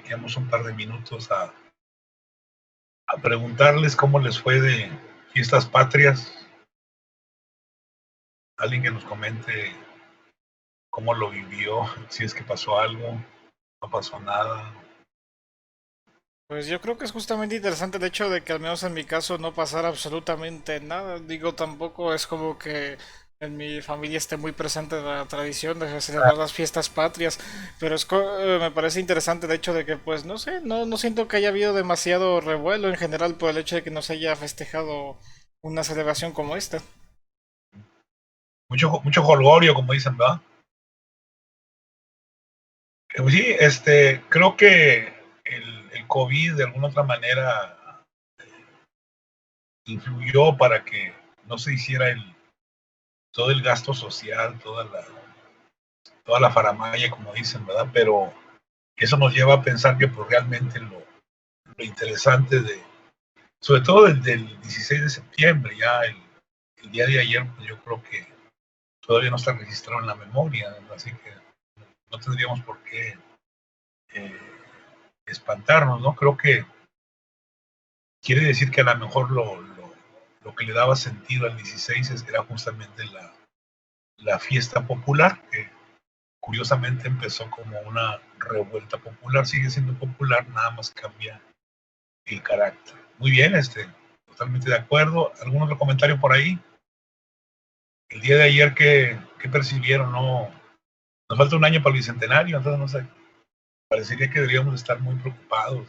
dediquemos un par de minutos a preguntarles cómo les fue de fiestas patrias. Alguien que nos comente cómo lo vivió, si es que pasó algo, no pasó nada. Pues yo creo que es justamente interesante el hecho de que al menos en mi caso no pasara absolutamente nada. Digo, tampoco es como que en mi familia esté muy presente la tradición de celebrar las fiestas patrias, pero me parece interesante el hecho de que, pues, no sé, no siento que haya habido demasiado revuelo en general por el hecho de que no se haya festejado una celebración como esta. Mucho jolgorio, como dicen, ¿verdad? Pues sí, creo que el COVID de alguna otra manera influyó para que no se hiciera todo el gasto social, toda la faramaya, como dicen, ¿verdad? Pero eso nos lleva a pensar que pues realmente lo interesante sobre todo desde el 16 de septiembre, ya el día de ayer, pues yo creo que todavía no está registrado en la memoria, ¿no? Así que no tendríamos por qué eh, espantarnos, ¿no? Creo que quiere decir que a lo mejor lo que le daba sentido al 16 era justamente la fiesta popular, que curiosamente empezó como una revuelta popular, sigue siendo popular, nada más cambia el carácter. Muy bien, totalmente de acuerdo. ¿Algún otro comentario por ahí? El día de ayer, ¿qué percibieron? No, nos falta un año para el bicentenario, entonces no sé, parecería que deberíamos estar muy preocupados,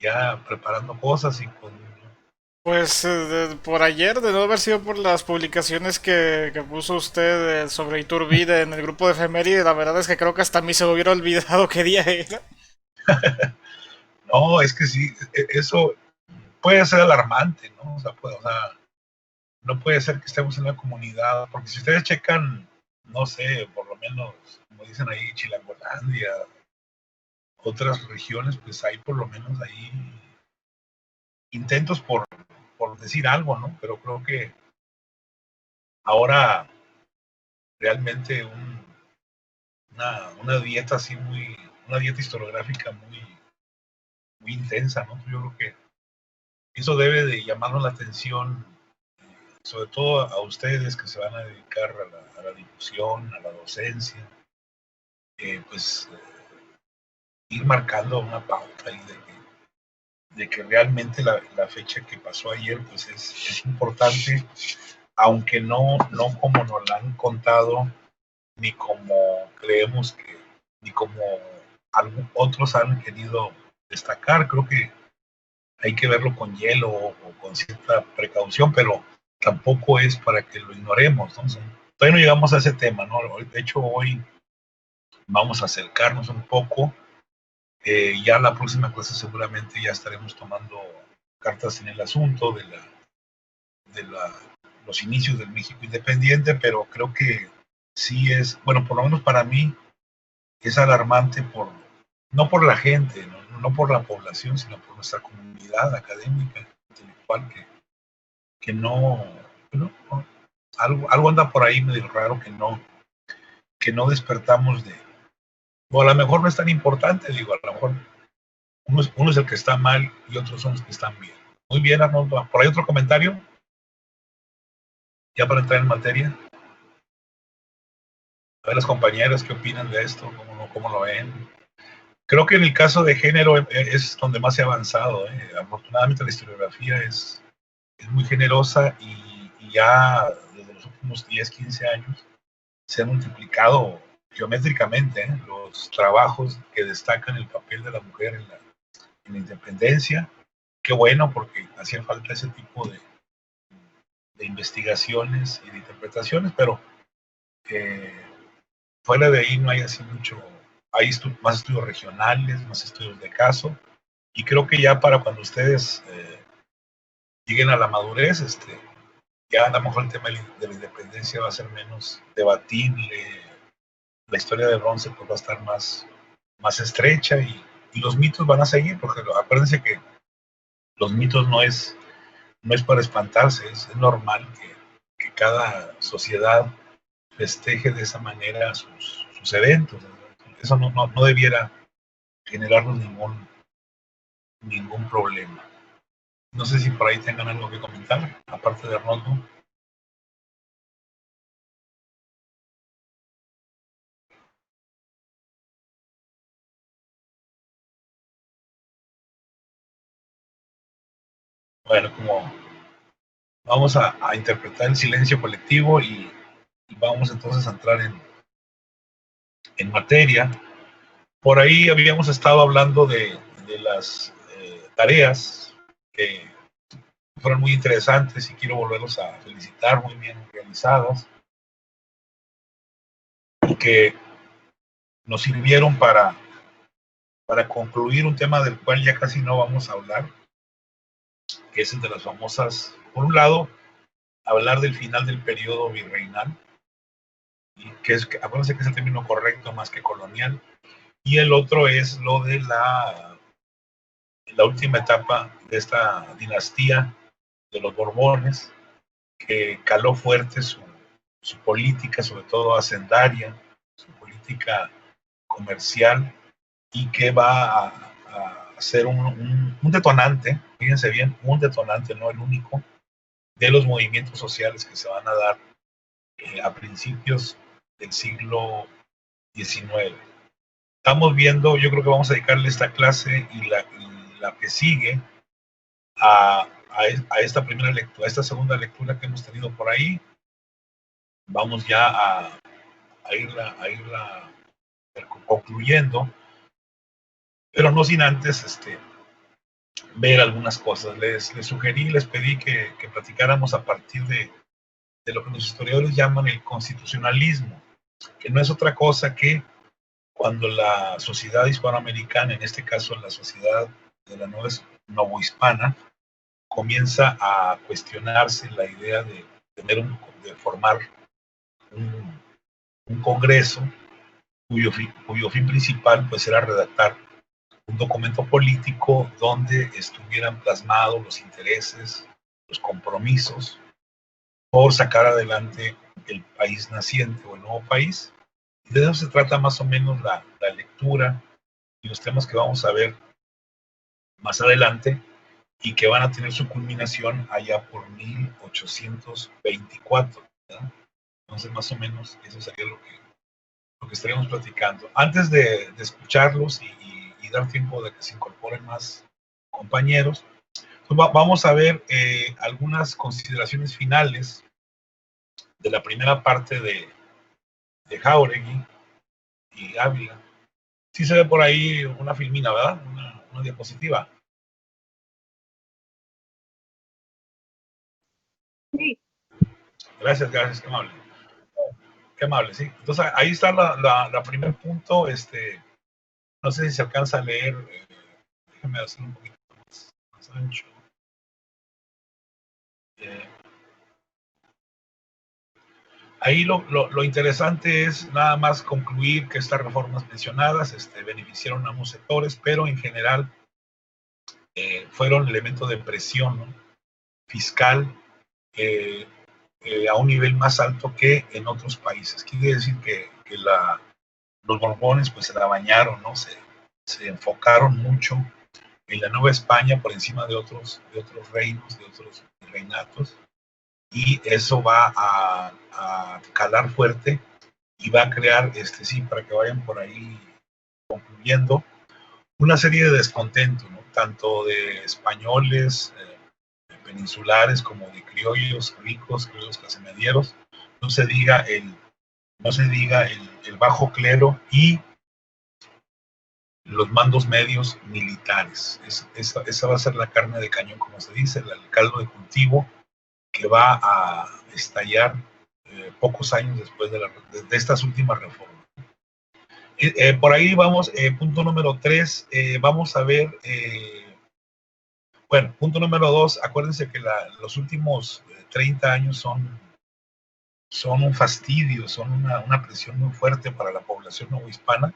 ya preparando cosas y con... Pues por ayer, de no haber sido por las publicaciones que puso usted sobre Iturbide en el grupo de efeméride, la verdad es que creo que hasta a mí se me hubiera olvidado qué día era. No, es que sí, eso puede ser alarmante, ¿no? O sea, no puede ser que estemos en una comunidad, porque si ustedes checan, no sé, por lo menos, como dicen ahí, Chilangolandia, otras regiones, pues hay por lo menos ahí intentos por decir algo, ¿no? Pero creo que ahora realmente una dieta así una dieta historiográfica muy intensa, ¿no? Yo creo que eso debe de llamarnos la atención, sobre todo a ustedes que se van a dedicar a la difusión, a la docencia, pues ir marcando una pauta ahí de que realmente la fecha que pasó ayer pues es importante, aunque no como nos la han contado, ni como creemos que, ni como otros han querido destacar. Creo que hay que verlo con hielo o con cierta precaución, pero tampoco es para que lo ignoremos, ¿no? O sea, todavía no llegamos a ese tema, ¿no? De hecho, hoy vamos a acercarnos un poco. Ya la próxima clase seguramente ya estaremos tomando cartas en el asunto de los inicios del México independiente, pero creo que sí es, bueno, por lo menos para mí, es alarmante no por la gente, no por la población, sino por nuestra comunidad académica, intelectual, que no, algo anda por ahí medio raro que no despertamos o a lo mejor no es tan importante, digo, a lo mejor uno es el que está mal y otros son los que están bien. Muy bien, Arnoldo. ¿Por ahí otro comentario? Ya para entrar en materia. A ver las compañeras qué opinan de esto, cómo lo ven. Creo que en el caso de género es donde más se ha avanzado. Afortunadamente la historiografía es muy generosa y ya desde los últimos 10, 15 años se han multiplicado geométricamente los trabajos que destacan el papel de la mujer en la independencia. Qué bueno, porque hacía falta ese tipo de investigaciones y de interpretaciones, pero eh, fuera de ahí no hay así mucho. Hay más estudios regionales, más estudios de caso, y creo que ya para cuando ustedes lleguen a la madurez, ya a lo mejor el tema de la independencia va a ser menos debatible, la historia de bronce pues va a estar más estrecha y los mitos van a seguir, porque acuérdense que los mitos no es para espantarse, es normal que cada sociedad festeje de esa manera sus eventos. Eso no debiera generarnos ningún problema. No sé si por ahí tengan algo que comentar, aparte de Arnoldo. Bueno, como vamos a interpretar el silencio colectivo y vamos entonces a entrar en materia. Por ahí habíamos estado hablando de las tareas que fueron muy interesantes y quiero volverlos a felicitar, muy bien realizadas, y que nos sirvieron para concluir un tema del cual ya casi no vamos a hablar, que es el de las famosas, por un lado, hablar del final del periodo virreinal, y que es, acuérdense que es el término correcto más que colonial, y el otro es lo de la última etapa de esta dinastía de los Borbones, que caló fuerte su política, sobre todo hacendaria, su política comercial, y que va a ser un detonante, fíjense bien, un detonante, no el único, de los movimientos sociales que se van a dar a principios del siglo XIX. Estamos viendo, yo creo que vamos a dedicarle esta clase y la que sigue a esta primera lectura, a esta segunda lectura que hemos tenido por ahí. Vamos ya a irla concluyendo, pero no sin antes ver algunas cosas. Les sugerí, les pedí que platicáramos a partir de lo que los historiadores llaman el constitucionalismo, que no es otra cosa que cuando la sociedad hispanoamericana, en este caso la sociedad de la novohispana, comienza a cuestionarse la idea de de formar un congreso cuyo fin principal pues era redactar un documento político donde estuvieran plasmados los intereses, los compromisos por sacar adelante el país naciente o el nuevo país. Y de eso se trata más o menos la lectura y los temas que vamos a ver más adelante y que van a tener su culminación allá por 1824. ¿verdad? Entonces, más o menos, eso sería lo que estaríamos platicando. Antes de escucharlos y dar tiempo de que se incorporen más compañeros, pues vamos a ver algunas consideraciones finales de la primera parte de Jáuregui y Ávila. Sí se ve por ahí una filmina, ¿verdad? Una diapositiva. Sí. Gracias, qué amable. Qué amable, sí. Entonces ahí está la primer punto. No sé si se alcanza a leer. Déjame hacer un poquito más ancho. Ahí lo interesante es nada más concluir que estas reformas mencionadas beneficiaron a ambos sectores, pero en general fueron elementos de presión, ¿no? fiscal a un nivel más alto que en otros países. Quiere decir que los Borbones pues se la bañaron, ¿no? Se enfocaron mucho en la Nueva España por encima de otros reinos, de otros reinatos, y eso va a calar fuerte y va a crear, sí, para que vayan por ahí concluyendo, una serie de descontentos, ¿no? Tanto de españoles peninsulares como de criollos ricos, criollos clasemedieros, no se diga el bajo clero y los mandos medios militares. Esa va a ser la carne de cañón, como se dice, el caldo de cultivo que va a estallar pocos años después de estas últimas reformas. Por ahí vamos, punto número 3, vamos a ver, bueno, punto número 2, acuérdense que los últimos 30 años son un fastidio, son una presión muy fuerte para la población novohispana,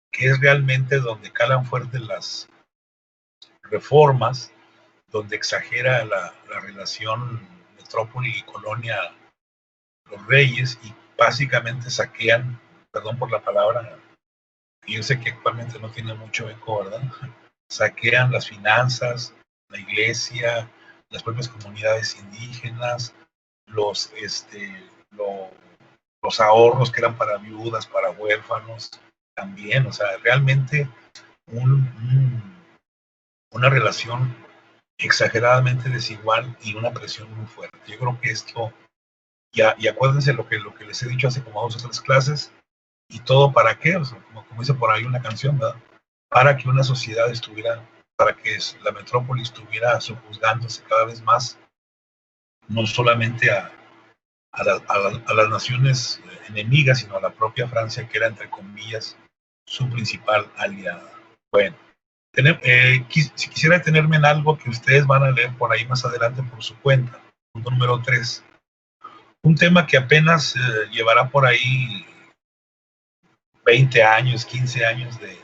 que es realmente donde calan fuerte las reformas, donde exagera la relación metrópoli y colonia los reyes y básicamente saquean, perdón por la palabra, yo sé que actualmente no tiene mucho eco, ¿verdad? Saquean las finanzas, la iglesia, las propias comunidades indígenas, los, los ahorros que eran para viudas, para huérfanos, también, o sea, realmente una relación exageradamente desigual y una presión muy fuerte. Yo creo que esto, y acuérdense lo que les he dicho hace como 2 o 3 clases, y todo para qué, o sea, como dice por ahí una canción, ¿verdad? Para que una sociedad estuviera, para que la metrópoli estuviera sojuzgándose cada vez más, no solamente a las naciones enemigas, sino a la propia Francia, que era, entre comillas, su principal aliada. Bueno, si quisiera detenerme en algo que ustedes van a leer por ahí más adelante por su cuenta, punto número 3, un tema que apenas llevará por ahí 20 años, 15 años de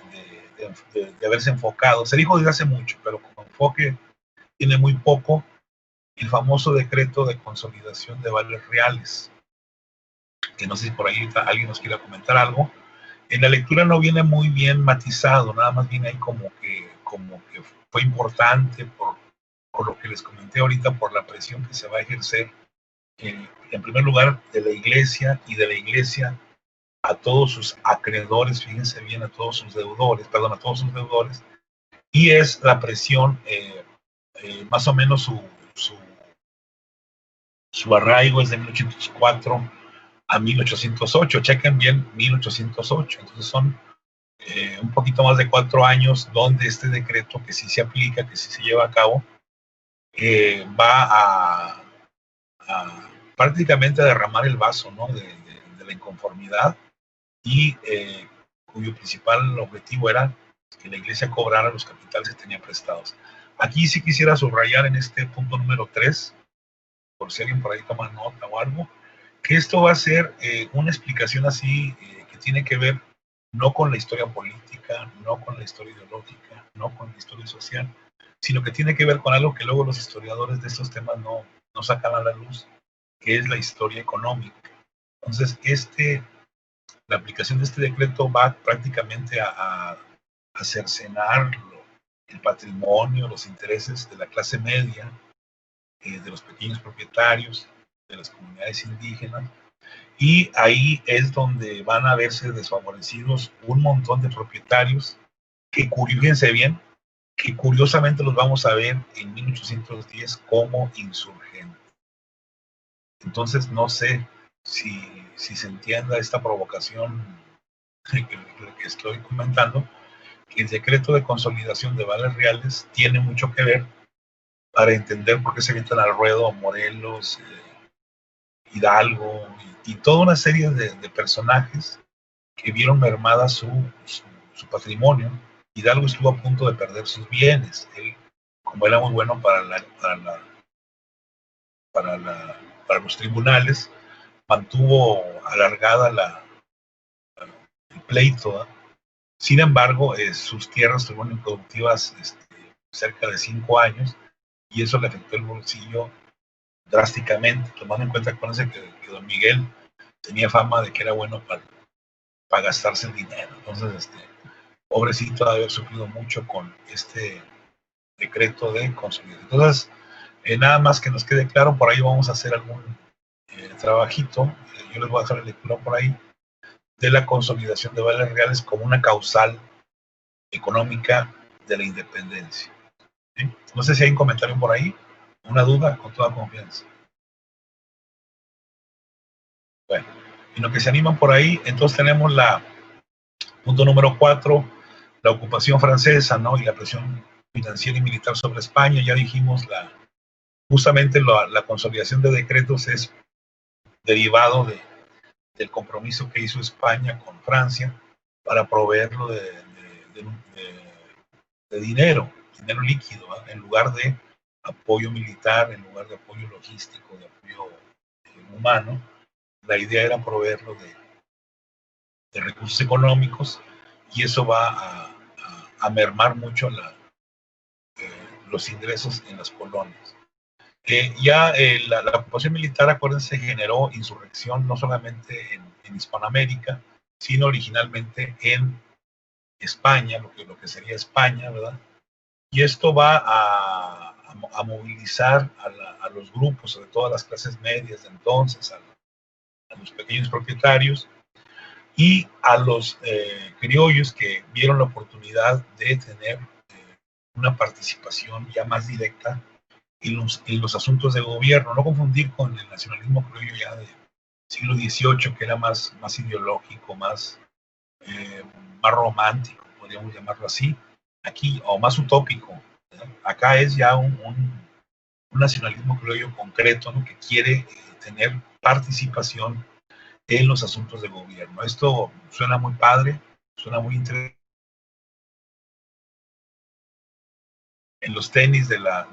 haberse enfocado. Se dijo desde hace mucho, pero como enfoque tiene muy poco, el famoso decreto de consolidación de vales reales, que no sé si por ahí alguien nos quiera comentar algo. En la lectura no viene muy bien matizado, nada más viene ahí como que fue importante por lo que les comenté ahorita, por la presión que se va a ejercer en primer lugar de la iglesia, y de la iglesia a todos sus acreedores, fíjense bien, a todos sus deudores, perdón, a todos sus deudores, y es la presión, más o menos su arraigo es de 1804 a 1808, chequen bien 1808, entonces son un poquito más de 4 años donde este decreto, que sí se aplica, que sí se lleva a cabo, va a prácticamente a derramar el vaso, ¿no? de la inconformidad, y cuyo principal objetivo era que la iglesia cobrara los capitales que tenía prestados. Aquí sí quisiera subrayar en este punto número 3, por si alguien por ahí toma nota o algo, que esto va a ser una explicación así que tiene que ver no con la historia política, no con la historia ideológica, no con la historia social, sino que tiene que ver con algo que luego los historiadores de estos temas no sacan a la luz, que es la historia económica. Entonces, la aplicación de este decreto va prácticamente a cercenar el patrimonio, los intereses de la clase media, de los pequeños propietarios, de las comunidades indígenas, y ahí es donde van a verse desfavorecidos un montón de propietarios que, fíjense bien, que curiosamente los vamos a ver en 1810 como insurgentes. Entonces no sé si se entienda esta provocación que estoy comentando, que el decreto de consolidación de vales reales tiene mucho que ver para entender por qué se avientan al ruedo Morelos, Hidalgo y toda una serie de personajes que vieron mermada su patrimonio. Hidalgo estuvo a punto de perder sus bienes. Él, como era muy bueno para los tribunales, mantuvo alargada el pleito. Sin embargo, sus tierras estuvieron improductivas cerca de 5 años, y eso le afectó el bolsillo drásticamente, tomando en cuenta que don Miguel tenía fama de que era bueno para gastarse el dinero. Entonces, pobrecito de haber sufrido mucho con este decreto de consolidación. Entonces, nada más que nos quede claro, por ahí vamos a hacer algún trabajito, yo les voy a dejar la lectura por ahí, de la consolidación de vales reales como una causal económica de la independencia. ¿Sí? No sé si hay un comentario por ahí, una duda, con toda confianza. Bueno, en lo que se animan por ahí, entonces tenemos punto número 4, la ocupación francesa, ¿no? Y la presión financiera y militar sobre España. Ya dijimos, justamente la consolidación de decretos es derivado del compromiso que hizo España con Francia para proveerlo de dinero líquido, ¿eh? En lugar de apoyo militar, en lugar de apoyo logístico, de apoyo humano. La idea era proveerlo de recursos económicos, y eso va a mermar mucho los ingresos en las colonias. La ocupación militar, acuérdense, generó insurrección no solamente en Hispanoamérica, sino originalmente en España, lo que sería España, ¿verdad? Y esto va a movilizar a los grupos, sobre todo a las clases medias de entonces, a los pequeños propietarios y a los criollos que vieron la oportunidad de tener una participación ya más directa en los asuntos de gobierno, no confundir con el nacionalismo criollo ya del siglo XVIII, que era más ideológico, más romántico, podríamos llamarlo así, aquí, o más utópico. Acá es ya un nacionalismo criollo concreto, ¿no? Que quiere tener participación en los asuntos de gobierno. Esto suena muy padre, suena muy interesante. En los tenis de la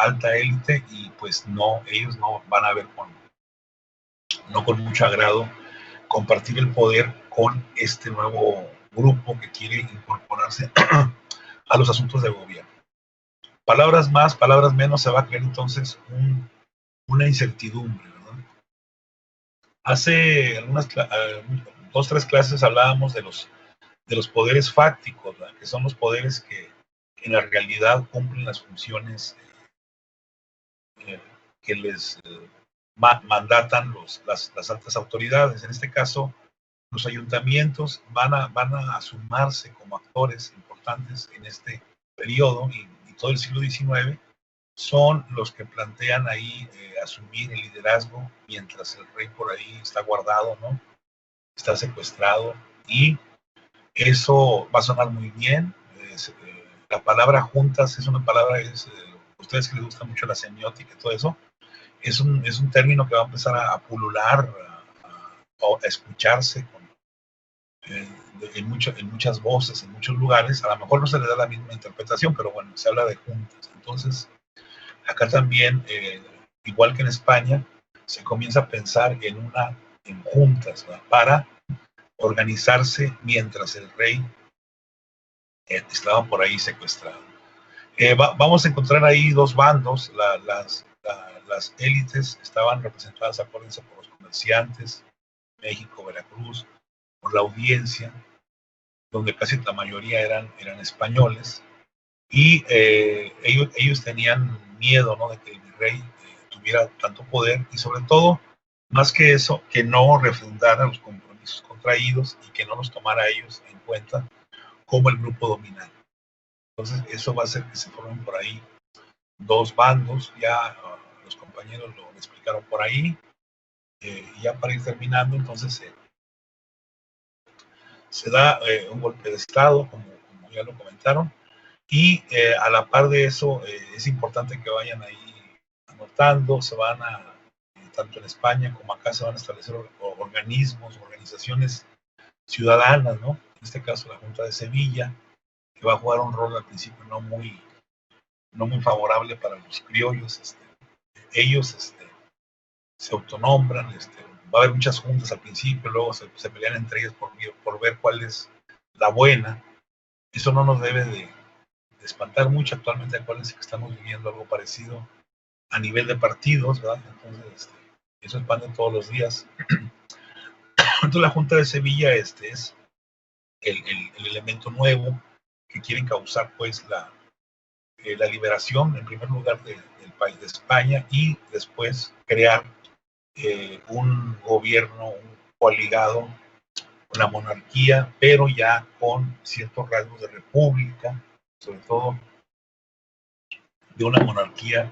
alta élite y pues no, ellos no van a ver no con mucho agrado compartir el poder con este nuevo grupo que quiere incorporarse a los asuntos de gobierno. Palabras más, palabras menos, se va a crear entonces una incertidumbre, ¿verdad? Hace algunas, 2, 3 clases hablábamos de los poderes fácticos, ¿verdad? Que son los poderes que en la realidad cumplen las funciones que les mandatan las altas autoridades. En este caso, los ayuntamientos van a sumarse como actores importantes en este periodo y todo el siglo XIX. Son los que plantean ahí asumir el liderazgo mientras el rey por ahí está guardado, ¿no? Está secuestrado, y eso va a sonar muy bien. La palabra juntas es una palabra, ustedes que les gusta mucho la semiótica y todo eso, es un término que va a empezar a pulular, a escucharse en muchas voces, en muchos lugares. A lo mejor no se le da la misma interpretación, pero bueno, se habla de juntas. Entonces, acá también, igual que en España, se comienza a pensar en juntas, ¿verdad? Para organizarse mientras el rey estaba por ahí secuestrado. Vamos a encontrar ahí dos bandos. Las élites estaban representadas, acuérdense, por los comerciantes, México, Veracruz, por la audiencia, donde casi la mayoría eran españoles, y ellos tenían miedo, ¿no? De que el virrey tuviera tanto poder, y sobre todo, más que eso, que no refundara los compromisos contraídos y que no los tomara ellos en cuenta como el grupo dominante. Entonces, eso va a hacer que se formen por ahí dos bandos. Ya los compañeros lo explicaron por ahí. Y ya para ir terminando, entonces se da un golpe de Estado, como ya lo comentaron, y a la par de eso es importante que vayan ahí anotando. Se van tanto en España como acá, se van a establecer organismos, organizaciones ciudadanas, ¿no? En este caso la Junta de Sevilla, que va a jugar un rol al principio no muy favorable para los criollos. Ellos se autonombran, va a haber muchas juntas al principio, luego se pelean entre ellas por ver cuál es la buena. Eso no nos debe de espantar mucho. Actualmente, acuérdense que estamos viviendo algo parecido a nivel de partidos, ¿verdad? Entonces, eso expande todos los días. Entonces, la Junta de Sevilla es el elemento nuevo que quieren causar, pues, la liberación, en primer lugar, del país de España, y después crear un gobierno, un coaligado, una monarquía, pero ya con ciertos rasgos de república, sobre todo de una monarquía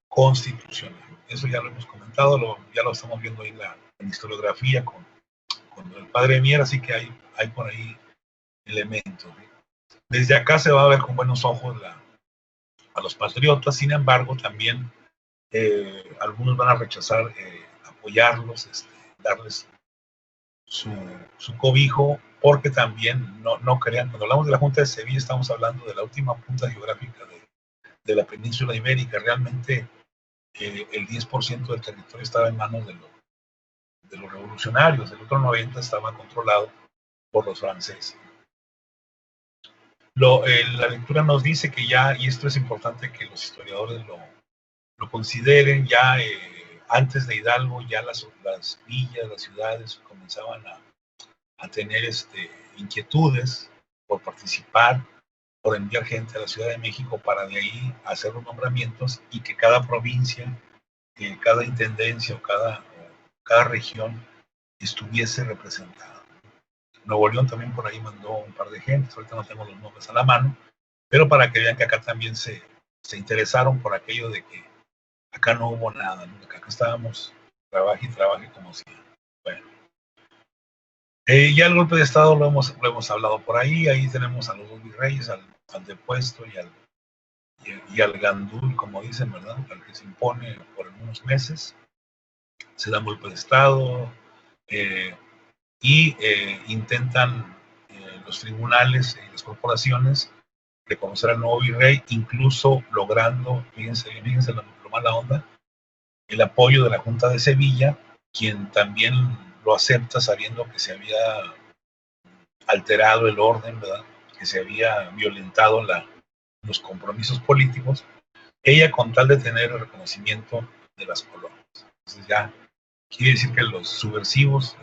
constitucional. Eso ya lo hemos comentado, ya lo estamos viendo ahí en historiografía con el padre Mier, así que hay por ahí elementos. Desde acá se va a ver con buenos ojos a los patriotas. Sin embargo, también algunos van a rechazar apoyarlos, darles su cobijo, porque también no crean, cuando hablamos de la Junta de Sevilla estamos hablando de la última punta geográfica de la península ibérica. Realmente el 10% del territorio estaba en manos de los revolucionarios, el otro 90% estaba controlado por los franceses. La lectura nos dice que ya, y esto es importante que los historiadores lo consideren, ya antes de Hidalgo ya las villas, las ciudades comenzaban a tener inquietudes por participar, por enviar gente a la Ciudad de México para de ahí hacer los nombramientos y que cada provincia, cada intendencia o cada región estuviese representada. Nuevo León también por ahí mandó un par de gentes, ahorita no tengo los nombres a la mano, pero para que vean que acá también se interesaron por aquello de que acá no hubo nada, ¿no? Acá estábamos trabaje y trabaje como si. Bueno. Ya el golpe de Estado lo hemos hablado por ahí tenemos a los dos virreyes, al depuesto y al gandul, como dicen, ¿verdad? Al que se impone por algunos meses. Se da un golpe de Estado y intentan los tribunales y las corporaciones reconocer al nuevo virrey, incluso logrando, fíjense lo mala onda, el apoyo de la Junta de Sevilla, quien también lo acepta sabiendo que se había alterado el orden, ¿verdad? Que se había violentado los compromisos políticos, ella con tal de tener el reconocimiento de las colonias. Entonces ya quiere decir que los subversivos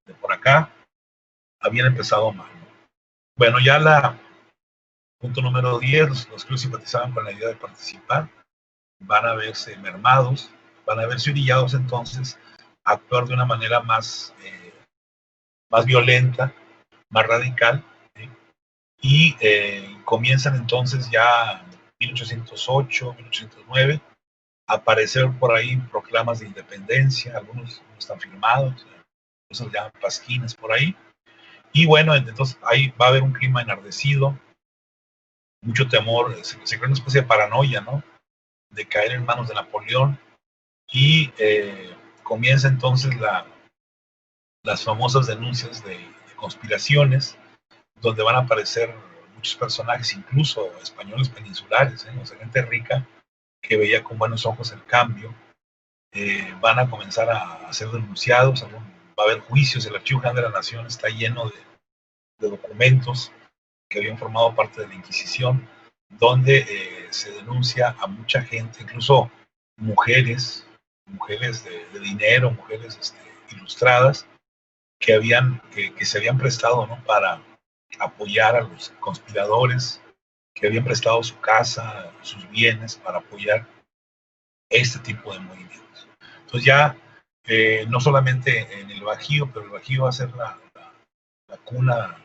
de por acá habían empezado mal, ¿no? Bueno, ya punto número 10, los que simpatizaban con la idea de participar van a verse mermados, van a verse orillados entonces a actuar de una manera más violenta, más radical, ¿sí? Y comienzan entonces ya en 1808, 1809 a aparecer por ahí proclamas de independencia, algunos no están firmados, eso se llaman pasquines por ahí, y bueno, entonces ahí va a haber un clima enardecido, mucho temor, se crea una especie de paranoia, ¿no? De caer en manos de Napoleón, y comienza entonces las famosas denuncias de conspiraciones, donde van a aparecer muchos personajes, incluso españoles peninsulares, o sea, gente rica que veía con buenos ojos el cambio, van a comenzar a ser denunciados, va a haber juicios, el Archivo General de la Nación está lleno de documentos que habían formado parte de la Inquisición, donde se denuncia a mucha gente, incluso mujeres de dinero, mujeres ilustradas, que se habían prestado, ¿no? Para apoyar a los conspiradores, que habían prestado su casa, sus bienes para apoyar este tipo de movimientos. Entonces ya no solamente en el Bajío, pero el Bajío va a ser la cuna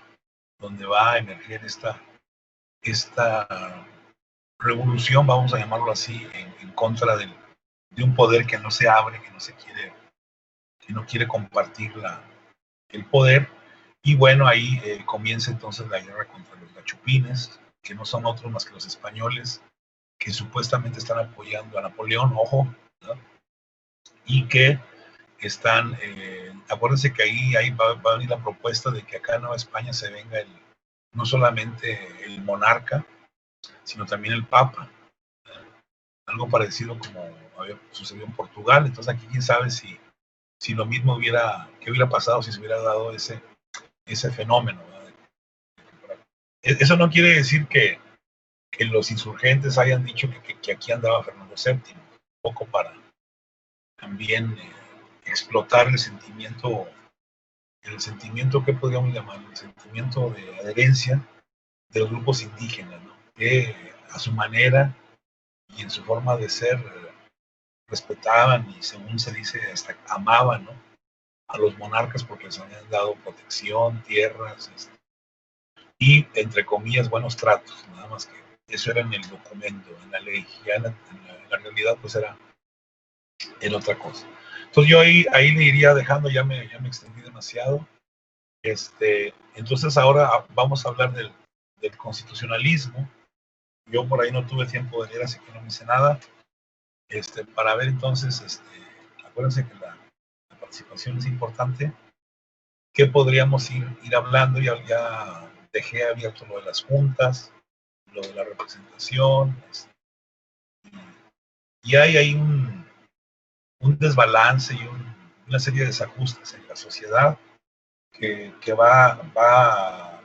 donde va a emerger esta revolución, vamos a llamarlo así, en contra de un poder que no se abre, que no quiere compartir el poder. Y bueno, ahí comienza entonces la guerra contra los gachupines, que no son otros más que los españoles, que supuestamente están apoyando a Napoleón, ojo, ¿no? Y que están, acuérdense que ahí va a venir la propuesta de que acá en Nueva España se venga no solamente el monarca, sino también el papa, algo parecido como había sucedido en Portugal. Entonces aquí quién sabe si lo mismo qué hubiera pasado si se hubiera dado ese fenómeno, ¿verdad? Eso no quiere decir que los insurgentes hayan dicho que aquí andaba Fernando VII, un poco para también explotar el sentimiento que podríamos llamar, el sentimiento de adherencia de los grupos indígenas, ¿no? Que a su manera y en su forma de ser respetaban y, según se dice, hasta amaban, ¿no? A los monarcas porque les habían dado protección, tierras, y, entre comillas, buenos tratos, nada más que eso era en el documento, en la ley. Ya en la realidad pues era otra cosa. Entonces yo ahí le iría dejando, ya me extendí demasiado. Entonces ahora vamos a hablar del constitucionalismo. Yo por ahí no tuve tiempo de leer, así que no me hice nada. Para ver entonces, acuérdense que la participación es importante. ¿Qué podríamos ir hablando? Ya dejé abierto lo de las juntas, lo de la representación, y hay ahí un desbalance y una serie de desajustes en la sociedad que va a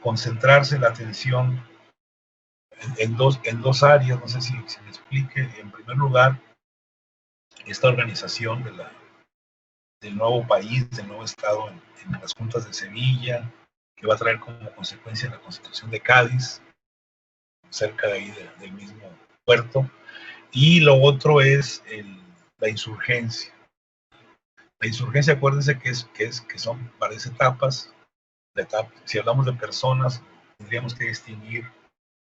concentrarse la atención en dos áreas, no sé si me explique. En primer lugar, esta organización del nuevo país, del nuevo Estado en las juntas de Sevilla, que va a traer como consecuencia la Constitución de Cádiz, cerca de ahí del mismo puerto. Y lo otro es la insurgencia. La insurgencia, acuérdense que son varias etapas. Si hablamos de personas, tendríamos que distinguir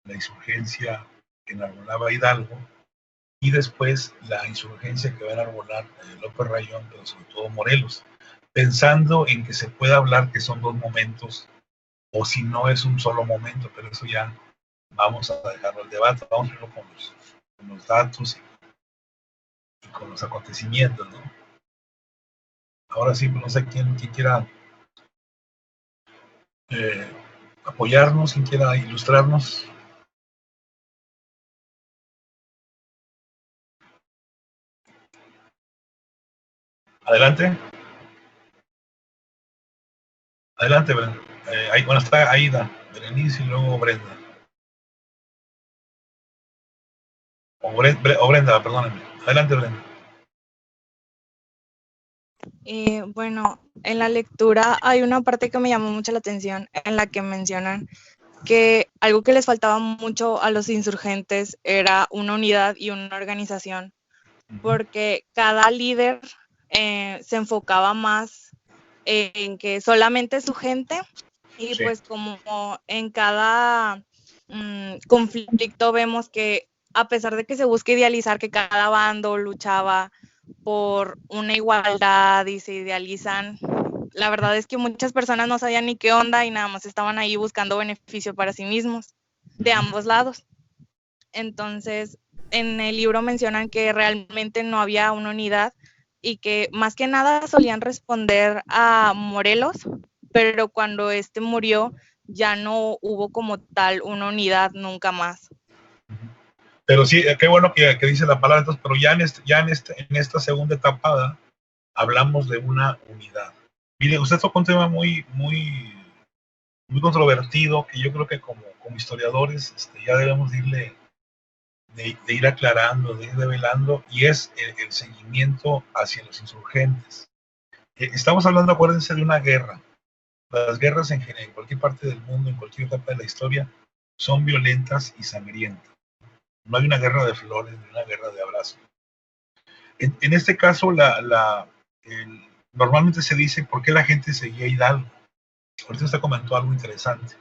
la insurgencia que enarbolaba Hidalgo y después la insurgencia que va a enarbolar López Rayón, pero sobre todo Morelos, pensando en que se pueda hablar que son dos momentos o si no es un solo momento, pero eso ya vamos a dejarlo al debate, vamos a verlo con los datos y con los acontecimientos, ¿no? Ahora sí, no sé quién quiera apoyarnos, quien quiera ilustrarnos. Adelante. Adelante, Brenda. Bueno, está Aida, Berenice y luego Brenda. O Brenda, perdónenme. Adelante, Brenda. Bueno, en la lectura hay una parte que me llamó mucho la atención en la que mencionan que algo que les faltaba mucho a los insurgentes era una unidad y una organización, porque cada líder se enfocaba más en que solamente su gente y Sí. pues como en cada conflicto vemos que a pesar de que se busca idealizar que cada bando luchaba por una igualdad y se idealizan, la verdad es que muchas personas no sabían ni qué onda y nada más estaban ahí buscando beneficio para sí mismos, de ambos lados. Entonces, en el libro mencionan que realmente no había una unidad y que más que nada solían responder a Morelos, pero cuando este murió ya no hubo como tal una unidad nunca más. Pero sí, qué bueno que dice la palabra, entonces, pero ya en esta segunda etapa hablamos de una unidad. Mire, usted tocó un tema muy controvertido que yo creo que como historiadores ya debemos de ir aclarando, de ir develando, y es el seguimiento hacia los insurgentes. Estamos hablando, acuérdense, de una guerra. Las guerras en cualquier parte del mundo, en cualquier etapa de la historia, son violentas y sangrientas. No hay una guerra de flores ni una guerra de abrazos. En este caso, normalmente se dice por qué la gente seguía a Hidalgo. Ahorita usted comentó algo interesante.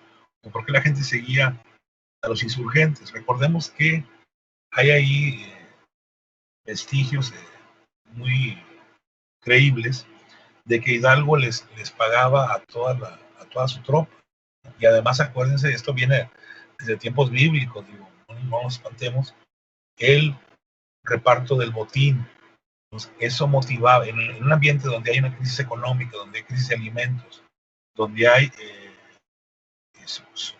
¿Por qué la gente seguía a los insurgentes? Recordemos que hay ahí vestigios muy creíbles de que Hidalgo les pagaba a toda su tropa. Y además, acuérdense, esto viene desde tiempos bíblicos, digo, no nos espantemos, el reparto del botín. Pues eso motivaba, en un ambiente donde hay una crisis económica, donde hay crisis de alimentos, donde hay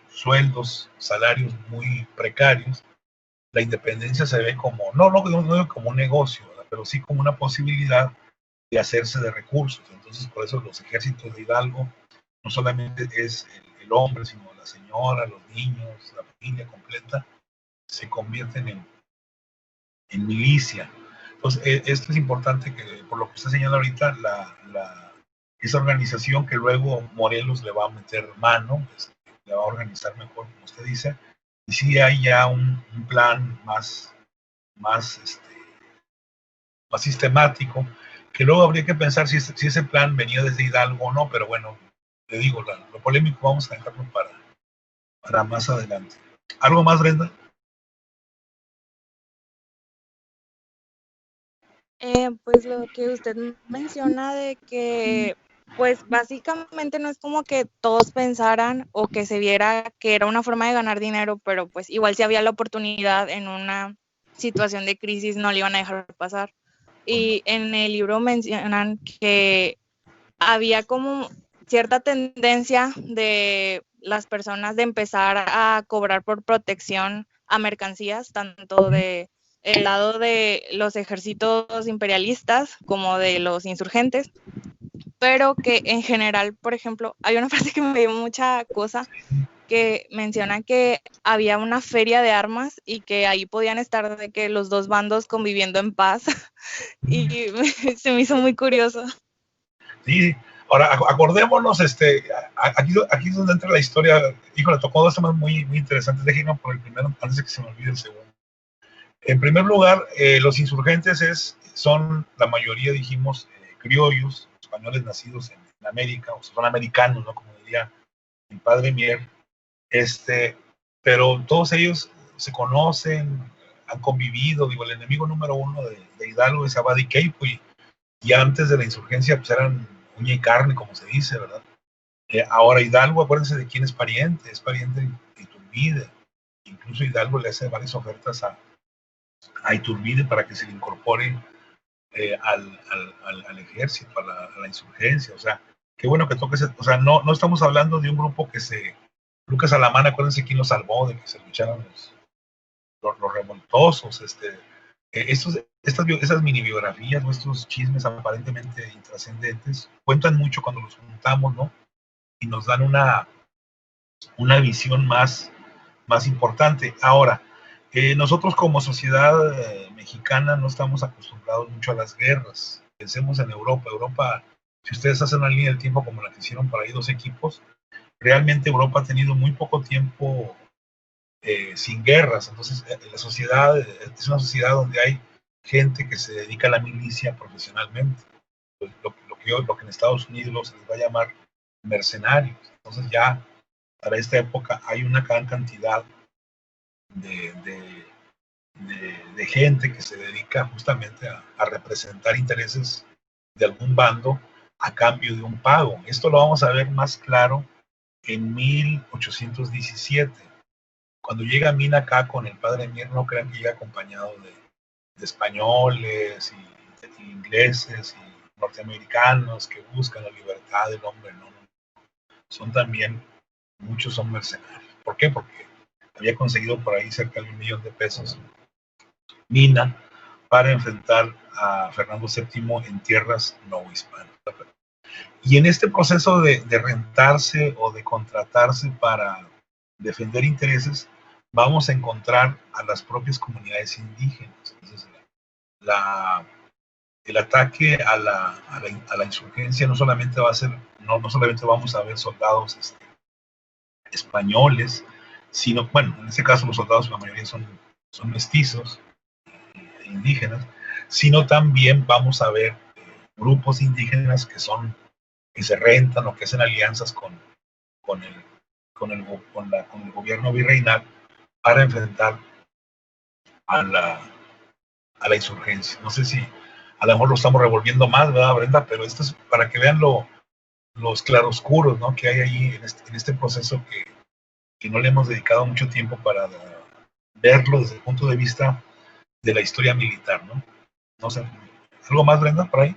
sueldos, salarios muy precarios, la independencia se ve como, no como un negocio, ¿verdad? Pero sí como una posibilidad de hacerse de recursos. Entonces, por eso los ejércitos de Hidalgo no solamente es el hombre, sino la señora, los niños, la familia completa, se convierten en milicia. Entonces, esto es importante que, por lo que usted señala ahorita, esa organización que luego Morelos le va a meter mano, le va a organizar mejor, como usted dice, y sí hay ya un plan más sistemático, que luego habría que pensar si ese plan venía desde Hidalgo o no, pero bueno, le digo, lo polémico vamos a dejarlo para más adelante. ¿Algo más, Brenda? Pues lo que usted menciona de que, pues básicamente no es como que todos pensaran o que se viera que era una forma de ganar dinero, pero pues igual si había la oportunidad en una situación de crisis no le iban a dejar pasar. Y en el libro mencionan que había como cierta tendencia de las personas de empezar a cobrar por protección a mercancías, tanto de el lado de los ejércitos imperialistas como de los insurgentes, pero que en general, por ejemplo, hay una frase que me dio mucha cosa, que mencionan que había una feria de armas y que ahí podían estar de que los dos bandos conviviendo en paz y se me hizo muy curioso. Sí, Ahora, acordémonos, aquí es donde entra la historia. Híjole, tocó dos temas muy, muy interesantes. Déjenme por el primero, antes de que se me olvide el segundo. En primer lugar, los insurgentes son la mayoría, dijimos, criollos, españoles nacidos en América, o son americanos, ¿no? Como diría mi padre Mier. Pero todos ellos se conocen, han convivido. Digo, el enemigo número uno de Hidalgo es Abad y Queipo, y antes de la insurgencia pues eran uña y carne, como se dice, ¿verdad? Ahora Hidalgo, acuérdense de quién es pariente de Iturbide. Incluso Hidalgo le hace varias ofertas a Iturbide para que se le incorpore al ejército, a la insurgencia. O sea, qué bueno que toque o sea, no estamos hablando de un grupo Lucas Alamán, acuérdense quién lo salvó de que se lucharan los revoltosos. Esas mini biografías, nuestros chismes aparentemente intrascendentes, cuentan mucho cuando los juntamos, ¿no? Y nos dan una visión más importante. Ahora, nosotros como sociedad mexicana no estamos acostumbrados mucho a las guerras. Pensemos en Europa. Europa, si ustedes hacen una línea del tiempo como la que hicieron por ahí dos equipos, realmente Europa ha tenido muy poco tiempo sin guerras. Entonces, la sociedad es una sociedad donde hay gente que se dedica a la milicia profesionalmente. Lo que en Estados Unidos se les va a llamar mercenarios. Entonces, ya para esta época hay una gran cantidad de gente que se dedica justamente a representar intereses de algún bando a cambio de un pago. Esto lo vamos a ver más claro en 1817. Cuando llega Mina acá con el padre Mier, no crean que llega acompañado de españoles y ingleses y norteamericanos que buscan la libertad del hombre. No. Muchos son mercenarios. ¿Por qué? Porque había conseguido por ahí cerca de $1,000,000 Mina para enfrentar a Fernando VII en tierras no hispanas. Y en este proceso de rentarse o de contratarse para defender intereses, vamos a encontrar a las propias comunidades indígenas. Entonces, el ataque a la insurgencia no solamente va a ser, no solamente vamos a ver soldados españoles, sino, bueno, en este caso los soldados la mayoría son mestizos, indígenas, sino también vamos a ver grupos indígenas que se rentan o que hacen alianzas con el gobierno virreinal para enfrentar a la insurgencia. No sé si a lo mejor lo estamos revolviendo más, ¿verdad, Brenda? Pero esto es para que vean los claroscuros, ¿no?, que hay ahí en este proceso que no le hemos dedicado mucho tiempo para verlo desde el punto de vista de la historia militar, ¿no? No sé, ¿algo más, Brenda, por ahí?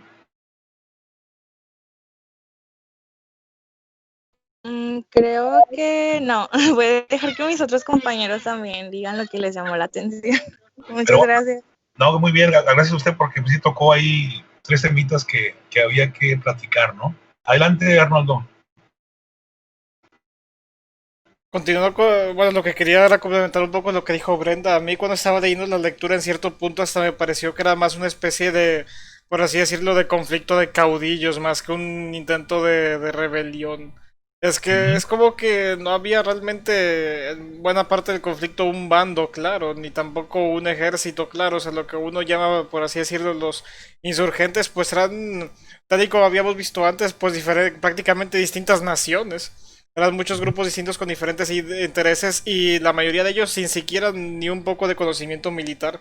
Creo que no. Voy a dejar que mis otros compañeros también digan lo que les llamó la atención. Muchas gracias. No, muy bien, gracias a usted porque sí tocó ahí 3 temitas que había que platicar, ¿no? Adelante, Arnoldo. Continuando con, bueno, lo que quería era complementar un poco lo que dijo Brenda. A mí cuando estaba leyendo la lectura en cierto punto hasta me pareció que era más una especie de, por así decirlo, de conflicto de caudillos, más que un intento de rebelión. Es que es como que no había realmente en buena parte del conflicto un bando claro, ni tampoco un ejército claro. O sea, lo que uno llama, por así decirlo, los insurgentes, pues eran, tal y como habíamos visto antes, pues prácticamente distintas naciones. Eran muchos grupos distintos con diferentes intereses y la mayoría de ellos sin siquiera ni un poco de conocimiento militar.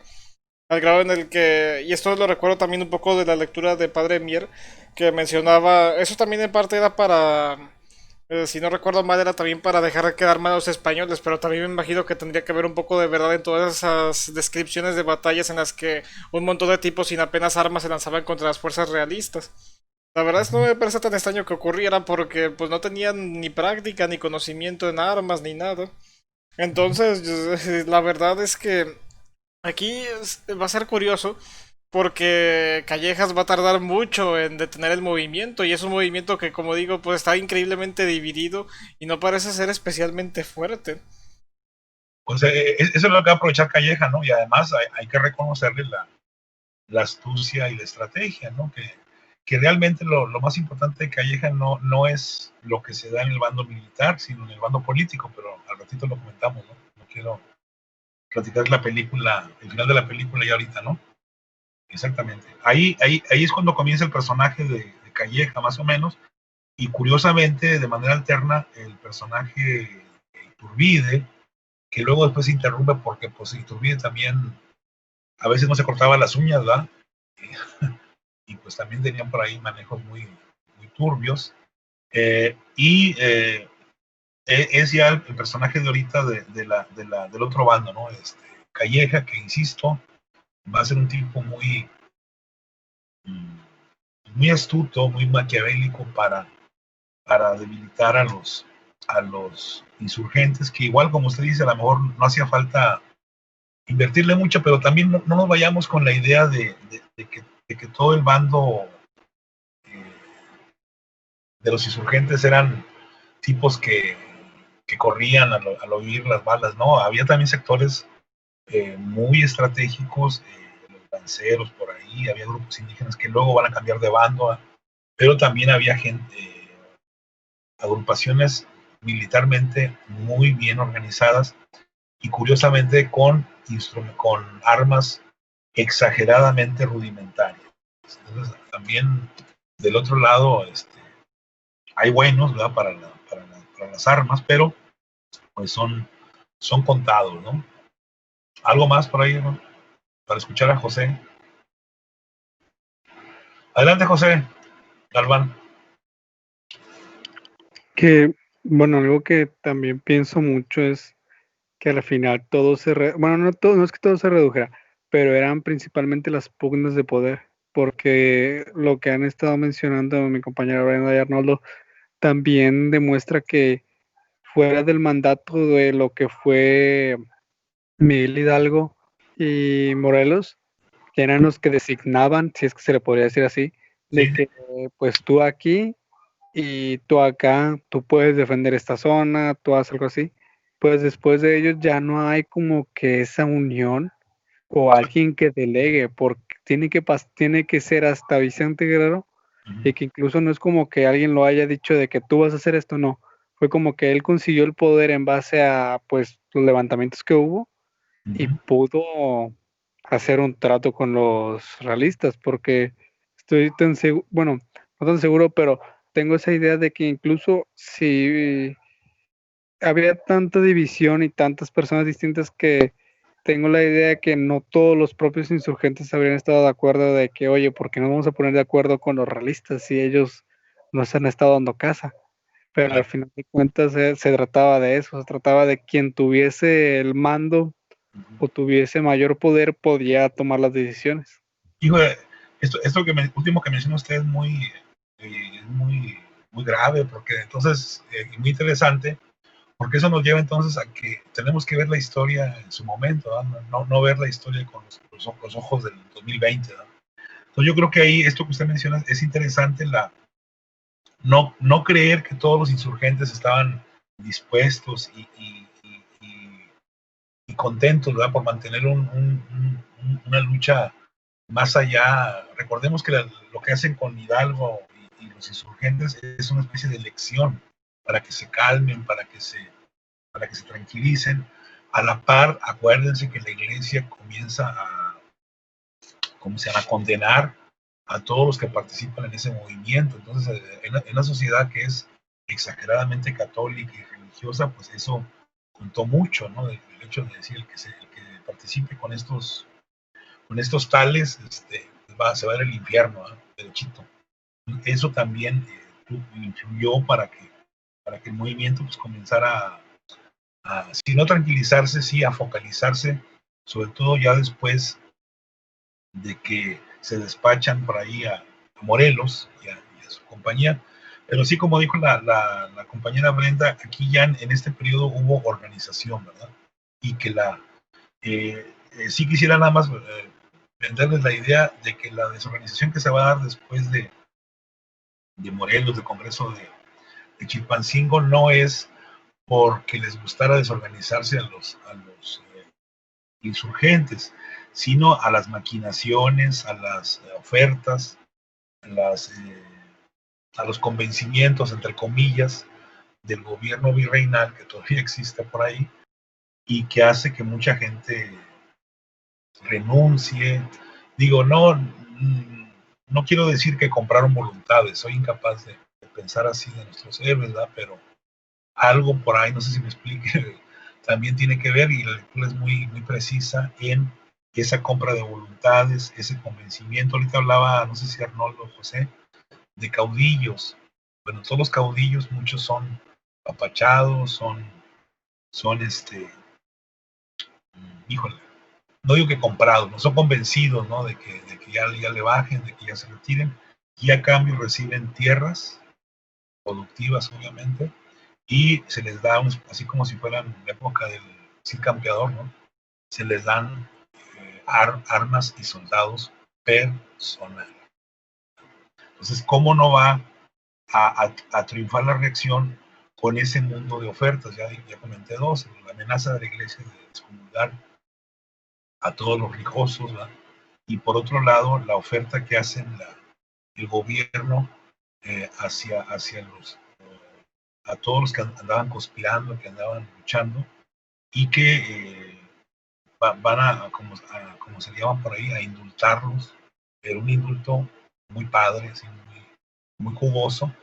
Al grado en el que, y esto lo recuerdo también un poco de la lectura de Padre Mier, que mencionaba, eso también en parte era para, si no recuerdo mal, era también para dejar quedar mal a los españoles, pero también me imagino que tendría que haber un poco de verdad en todas esas descripciones de batallas en las que un montón de tipos sin apenas armas se lanzaban contra las fuerzas realistas. La verdad es que no me parece tan extraño que ocurriera porque pues no tenían ni práctica ni conocimiento en armas ni nada. Entonces, la verdad es que aquí va a ser curioso porque Callejas va a tardar mucho en detener el movimiento y es un movimiento que, como digo, pues está increíblemente dividido y no parece ser especialmente fuerte. Pues eso es lo que va a aprovechar Calleja, ¿no? Y además hay que reconocerle la astucia y la estrategia, ¿no? que realmente lo más importante de Calleja no es lo que se da en el bando militar, sino en el bando político, pero al ratito lo comentamos, ¿no? No quiero platicar la película, el final de la película ya ahorita, ¿no? Exactamente. Ahí es cuando comienza el personaje de Calleja, más o menos, y curiosamente, de manera alterna, el personaje de Iturbide, que luego después se interrumpe porque pues Iturbide también a veces no se cortaba las uñas, ¿verdad? Y pues también tenían por ahí manejos muy turbios. Es ya el personaje de ahorita del otro bando, ¿no? Calleja, que insisto, va a ser un tipo muy astuto, muy maquiavélico para debilitar a los insurgentes, que igual como usted dice, a lo mejor no hacía falta invertirle mucho, pero también no nos vayamos con la idea de que todo el bando de los insurgentes eran tipos que corrían al oír las balas, ¿no? Había también sectores muy estratégicos, los lanceros por ahí, había grupos indígenas que luego van a cambiar de bando, pero también había gente, agrupaciones militarmente muy bien organizadas y curiosamente con armas exageradamente rudimentarias. Entonces, también del otro lado hay buenos, ¿verdad? Para las armas, pero pues son contados, ¿no? ¿Algo más por ahí, ¿no? Para escuchar a José? Adelante, José Galván. Que, bueno, algo que también pienso mucho es que al final todo bueno, no es que todo se redujera, pero eran principalmente las pugnas de poder, porque lo que han estado mencionando mi compañera Brenda y Arnoldo también demuestra que fuera del mandato de lo que fue Miguel Hidalgo y Morelos, que eran los que designaban, si es que se le podría decir así, de Sí. que pues tú aquí y tú acá, tú puedes defender esta zona, tú haces algo así, pues después de ellos ya no hay como que esa unión o alguien que delegue, porque tiene que ser hasta Vicente Guerrero, y que incluso no es como que alguien lo haya dicho de que tú vas a hacer esto, no, fue como que él consiguió el poder en base a pues los levantamientos que hubo y pudo hacer un trato con los realistas, porque estoy tan seguro, bueno, no tan seguro, pero tengo esa idea de que incluso si había tanta división y tantas personas distintas, que tengo la idea de que no todos los propios insurgentes habrían estado de acuerdo de que, oye, ¿por qué no vamos a poner de acuerdo con los realistas si ellos nos han estado dando casa? Pero al final de cuentas se trataba de eso, se trataba de quien tuviese el mando o tuviese mayor poder podía tomar las decisiones. Hijo, esto último que menciona usted es muy grave, porque entonces, muy interesante, porque eso nos lleva entonces a que tenemos que ver la historia en su momento, no ver la historia con los ojos del 2020. ¿Verdad? Entonces yo creo que ahí esto que usted menciona es interesante, no creer que todos los insurgentes estaban dispuestos y contentos, ¿verdad? Por mantener una lucha más allá. Recordemos que lo que hacen con Hidalgo y los insurgentes es una especie de elección para que se calmen, para que se tranquilicen. A la par, acuérdense que la iglesia comienza a condenar a todos los que participan en ese movimiento. Entonces, en una sociedad que es exageradamente católica y religiosa, pues eso contó mucho, ¿no? El hecho de decir el que participe con estos tales, se va a ir al infierno, ¿eh? Derechito. Eso también influyó para que el movimiento pues comenzara si no tranquilizarse, sí a focalizarse, sobre todo ya después de que se despachan por ahí a Morelos y a su compañía. Pero sí, como dijo la compañera Brenda, aquí ya en este periodo hubo organización, ¿verdad? Y que sí quisiera nada más venderles la idea de que la desorganización que se va a dar después de Morelos, del Congreso de Chilpancingo, no es porque les gustara desorganizarse a los insurgentes, sino a las maquinaciones, a las ofertas, a los convencimientos, entre comillas, del gobierno virreinal que todavía existe por ahí y que hace que mucha gente renuncie. Digo, no quiero decir que compraron voluntades, soy incapaz de pensar así de nuestros héroes, ¿verdad? Pero algo por ahí, no sé si me explique, también tiene que ver, y la lectura es muy, muy precisa en esa compra de voluntades, ese convencimiento. Ahorita hablaba, no sé si Arnoldo o José, de caudillos. Bueno, todos los caudillos, muchos son apachados, son híjole, no digo que comprados, no son convencidos, ¿no? De que ya le bajen, de que ya se retiren, y a cambio reciben tierras productivas, obviamente, y se les da, así como si fueran la época del Cid Campeador, ¿no? Se les dan armas y soldados personal. Entonces, ¿cómo no va a triunfar la reacción con ese mundo de ofertas? Ya comenté dos: la amenaza de la iglesia de excomulgar a todos los religiosos, ¿verdad? Y por otro lado, la oferta que hacen el gobierno a todos los que andaban conspirando, que andaban luchando, y que van como se llaman por ahí, a indultarlos, pero un indulto muy padre, así, muy jugoso,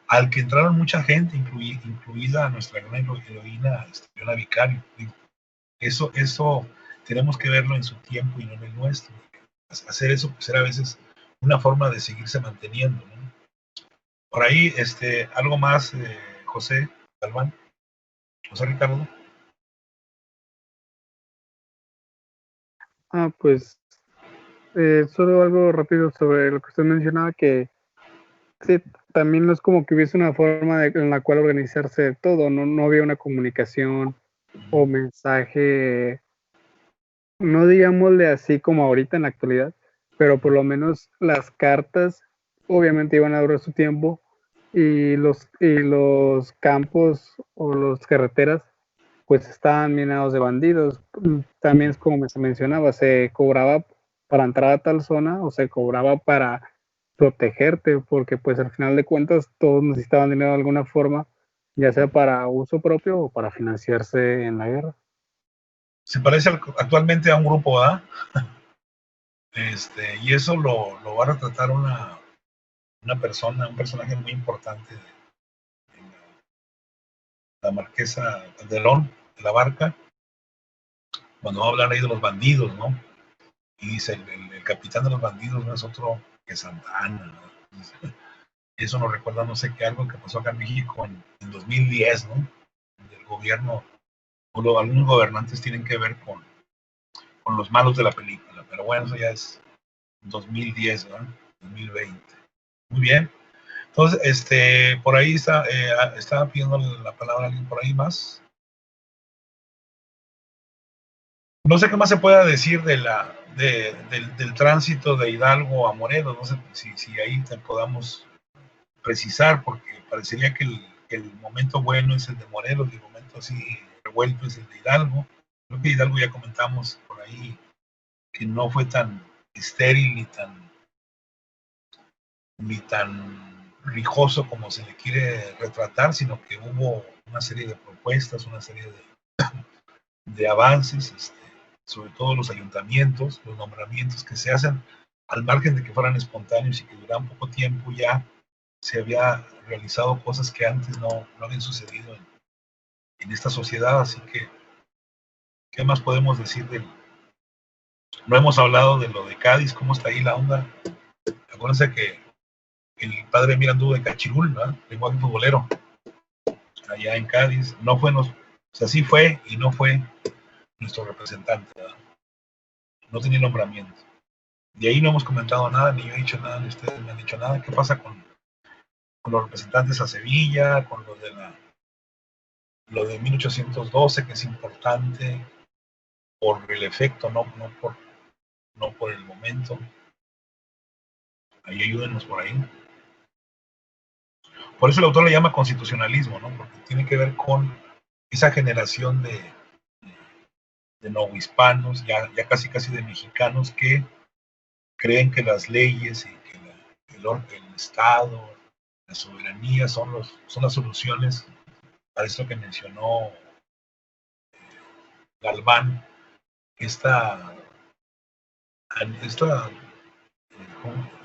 al que entraron mucha gente, incluida nuestra gran heroína, Leona Vicario. Eso tenemos que verlo en su tiempo y no en el nuestro. Hacer eso pues era a veces una forma de seguirse manteniendo, ¿no? Por ahí, algo más, José Galván, José Ricardo. Pues solo algo rápido sobre lo que usted mencionaba, que sí, también no es como que hubiese una forma en la cual organizarse todo, no había una comunicación o mensaje, no digámosle así como ahorita en la actualidad, pero por lo menos las cartas obviamente iban a durar su tiempo, y los campos o las carreteras pues estaban minados de bandidos. También es como se mencionaba, se cobraba para entrar a tal zona o se cobraba para protegerte, porque pues al final de cuentas todos necesitaban dinero de alguna forma, ya sea para uso propio o para financiarse en la guerra. Se parece actualmente a un grupo, ¿verdad? Y eso lo va a retratar una persona, un personaje muy importante de la marquesa Calderón de la Barca, cuando va a hablar ahí de los bandidos, ¿no? Y dice, el capitán de los bandidos no es otro que Santa Anna, ¿no? Eso nos recuerda, no sé qué, algo que pasó acá en México en 2010, ¿no? El gobierno, o algunos gobernantes tienen que ver con los malos de la película, pero bueno, eso ya es 2010, ¿verdad? 2020. Muy bien. Entonces, por ahí estaba pidiendo la palabra alguien por ahí más. No sé qué más se pueda decir del tránsito de Hidalgo a Morelos. No sé si ahí te podamos precisar, porque parecería que el momento bueno es el de Morelos y el momento así revuelto es el de Hidalgo. Creo que Hidalgo ya comentamos por ahí que no fue tan estéril ni tan rijoso como se le quiere retratar, sino que hubo una serie de propuestas, una serie de avances, sobre todo los ayuntamientos, los nombramientos que se hacen al margen de que fueran espontáneos y que duraran poco tiempo. Ya se había realizado cosas que antes no habían sucedido en esta sociedad, así que ¿qué más podemos decir no hemos hablado de lo de Cádiz? ¿Cómo está ahí la onda? Acuérdense que el padre Emir anduvo en Cachirul, ¿verdad? Lenguaje futbolero, allá en Cádiz. No fue, o sea, sí fue y no fue nuestro representante, ¿verdad? No tenía nombramiento. De ahí no hemos comentado nada, ni yo he dicho nada, ni ustedes me han dicho nada. ¿Qué pasa con los representantes a Sevilla, con lo de 1812, que es importante por el efecto, no por el momento? Ahí ayúdenos por ahí. Por eso el autor le llama constitucionalismo, ¿no? Porque tiene que ver con esa generación de novohispanos, ya casi de mexicanos, que creen que las leyes y que el Estado, la soberanía son las soluciones a esto que mencionó Galván, esta, esta,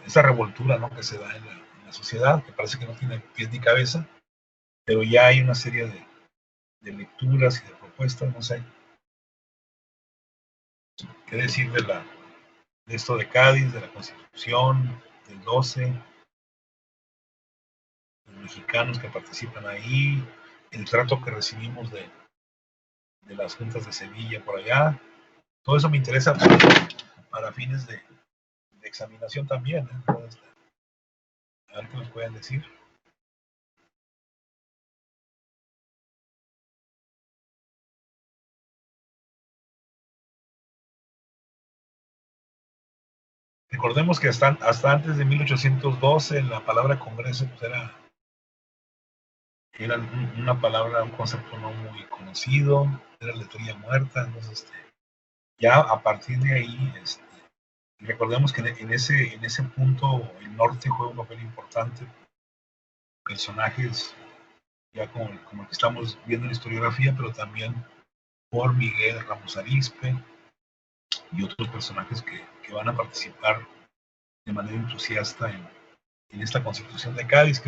esta revoltura, ¿no?, que se da en la sociedad, que parece que no tiene pies ni cabeza, pero ya hay una serie de lecturas y de propuestas, no sé qué decir de esto de Cádiz, de la Constitución, del 12, los mexicanos que participan ahí, el trato que recibimos de las juntas de Sevilla por allá. Todo eso me interesa para fines de examinación también, ¿eh? A ver qué nos pueden decir. Recordemos que hasta antes de 1812 la palabra Congreso pues era una palabra, un concepto no muy conocido, era letría muerta, entonces ya a partir de ahí, recordemos que en ese punto el norte juega un papel importante, personajes ya como el que estamos viendo en la historiografía, pero también por Miguel Ramos Arizpe y otros personajes que van a participar de manera entusiasta en esta Constitución de Cádiz,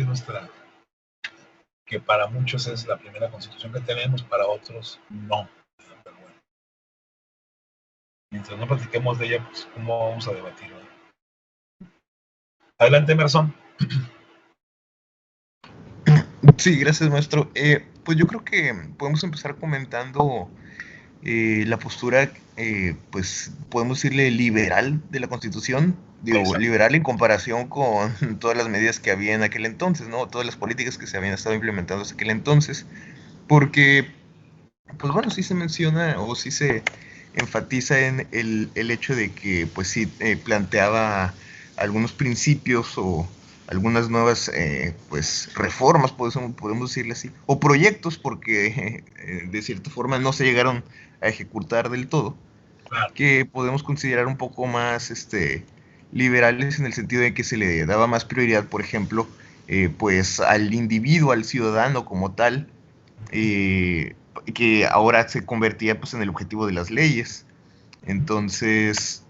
que para muchos es la primera Constitución que tenemos, para otros no. Pero bueno, mientras no platiquemos de ella, pues cómo vamos a debatir, ¿no? Adelante, Emerson. Sí, gracias, maestro. Pues yo creo que podemos empezar comentando la postura, pues podemos decirle liberal de la Constitución. Digo, Exacto. Liberal en comparación con todas las medidas que había en aquel entonces, ¿no? Todas las políticas que se habían estado implementando hasta aquel entonces. Porque, pues bueno, sí se menciona o sí se enfatiza en el hecho de que, pues sí, planteaba algunos principios o algunas nuevas pues reformas, podemos decirle así, o proyectos, porque de cierta forma no se llegaron a ejecutar del todo, Claro. que podemos considerar un poco más liberales en el sentido de que se le daba más prioridad, por ejemplo, pues al individuo, al ciudadano como tal, que ahora se convertía pues en el objetivo de las leyes. Entonces,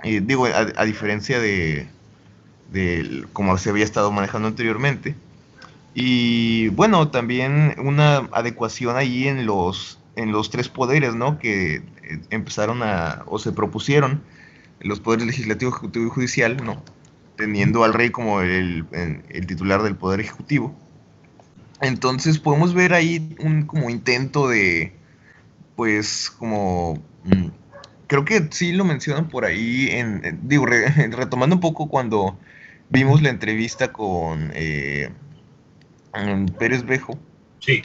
digo, a diferencia de como se había estado manejando anteriormente. Y bueno, también una adecuación ahí en los tres poderes, ¿no? Que empezaron o se propusieron, los poderes legislativo, ejecutivo y judicial, ¿no? Teniendo al rey como el titular del poder ejecutivo. Entonces podemos ver ahí un como intento de, pues, como... creo que sí lo mencionan por ahí, digo, retomando un poco cuando vimos la entrevista con Pérez Bejo. Sí.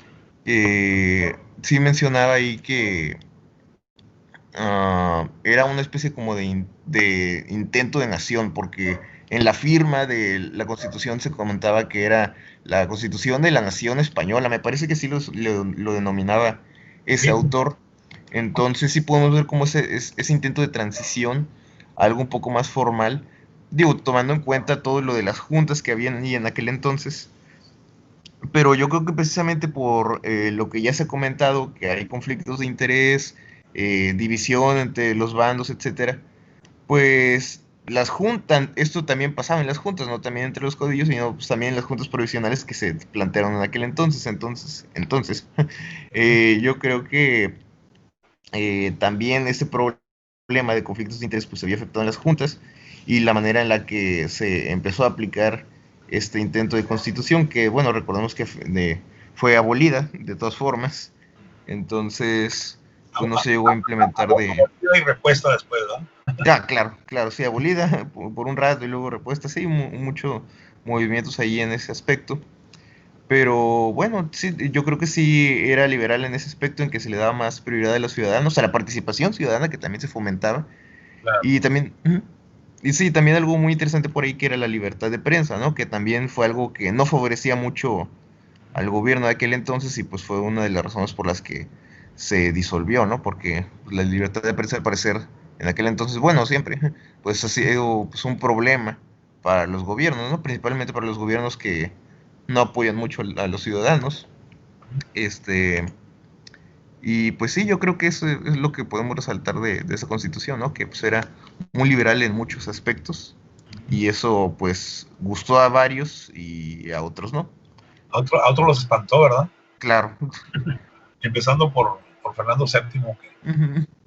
Sí mencionaba ahí que era una especie como de intento de nación, porque en la firma de la Constitución se comentaba que era la Constitución de la Nación Española. Me parece que sí lo denominaba ese Sí. autor. Entonces sí podemos ver como ese intento de transición a algo un poco más formal, digo, tomando en cuenta todo lo de las juntas que habían ahí en aquel entonces. Pero yo creo que precisamente por lo que ya se ha comentado, que hay conflictos de interés, división entre los bandos, etcétera, pues las juntas, esto también pasaba en las juntas, no también entre los caudillos, sino pues, también en las juntas provisionales que se plantearon en aquel entonces. Entonces yo creo que también este problema de conflictos de interés pues se había afectado en las juntas y la manera en la que se empezó a aplicar este intento de constitución, que bueno, recordemos que fue abolida de todas formas. Entonces pues no se llegó a implementar de... Y respuesta después, ¿no? Claro, sí, abolida por un rato y luego repuesta, sí, muchos movimientos ahí en ese aspecto. Pero bueno, sí, yo creo que sí era liberal en ese aspecto, en que se le daba más prioridad a los ciudadanos, a la participación ciudadana, que también se fomentaba. Claro. Y también, y sí, también algo muy interesante por ahí que era la libertad de prensa, ¿no? Que también fue algo que no favorecía mucho al gobierno de aquel entonces y pues fue una de las razones por las que se disolvió, ¿no? Porque pues, la libertad de prensa al parecer en aquel entonces, bueno, siempre, pues ha sido pues, un problema para los gobiernos, ¿no? Principalmente para los gobiernos que no apoyan mucho a los ciudadanos. Y pues sí, yo creo que eso es lo que podemos resaltar de esa constitución, ¿no? Que pues era muy liberal en muchos aspectos y eso pues gustó a varios y a otros no. A otros los espantó, ¿verdad? Claro. Empezando por Fernando VII,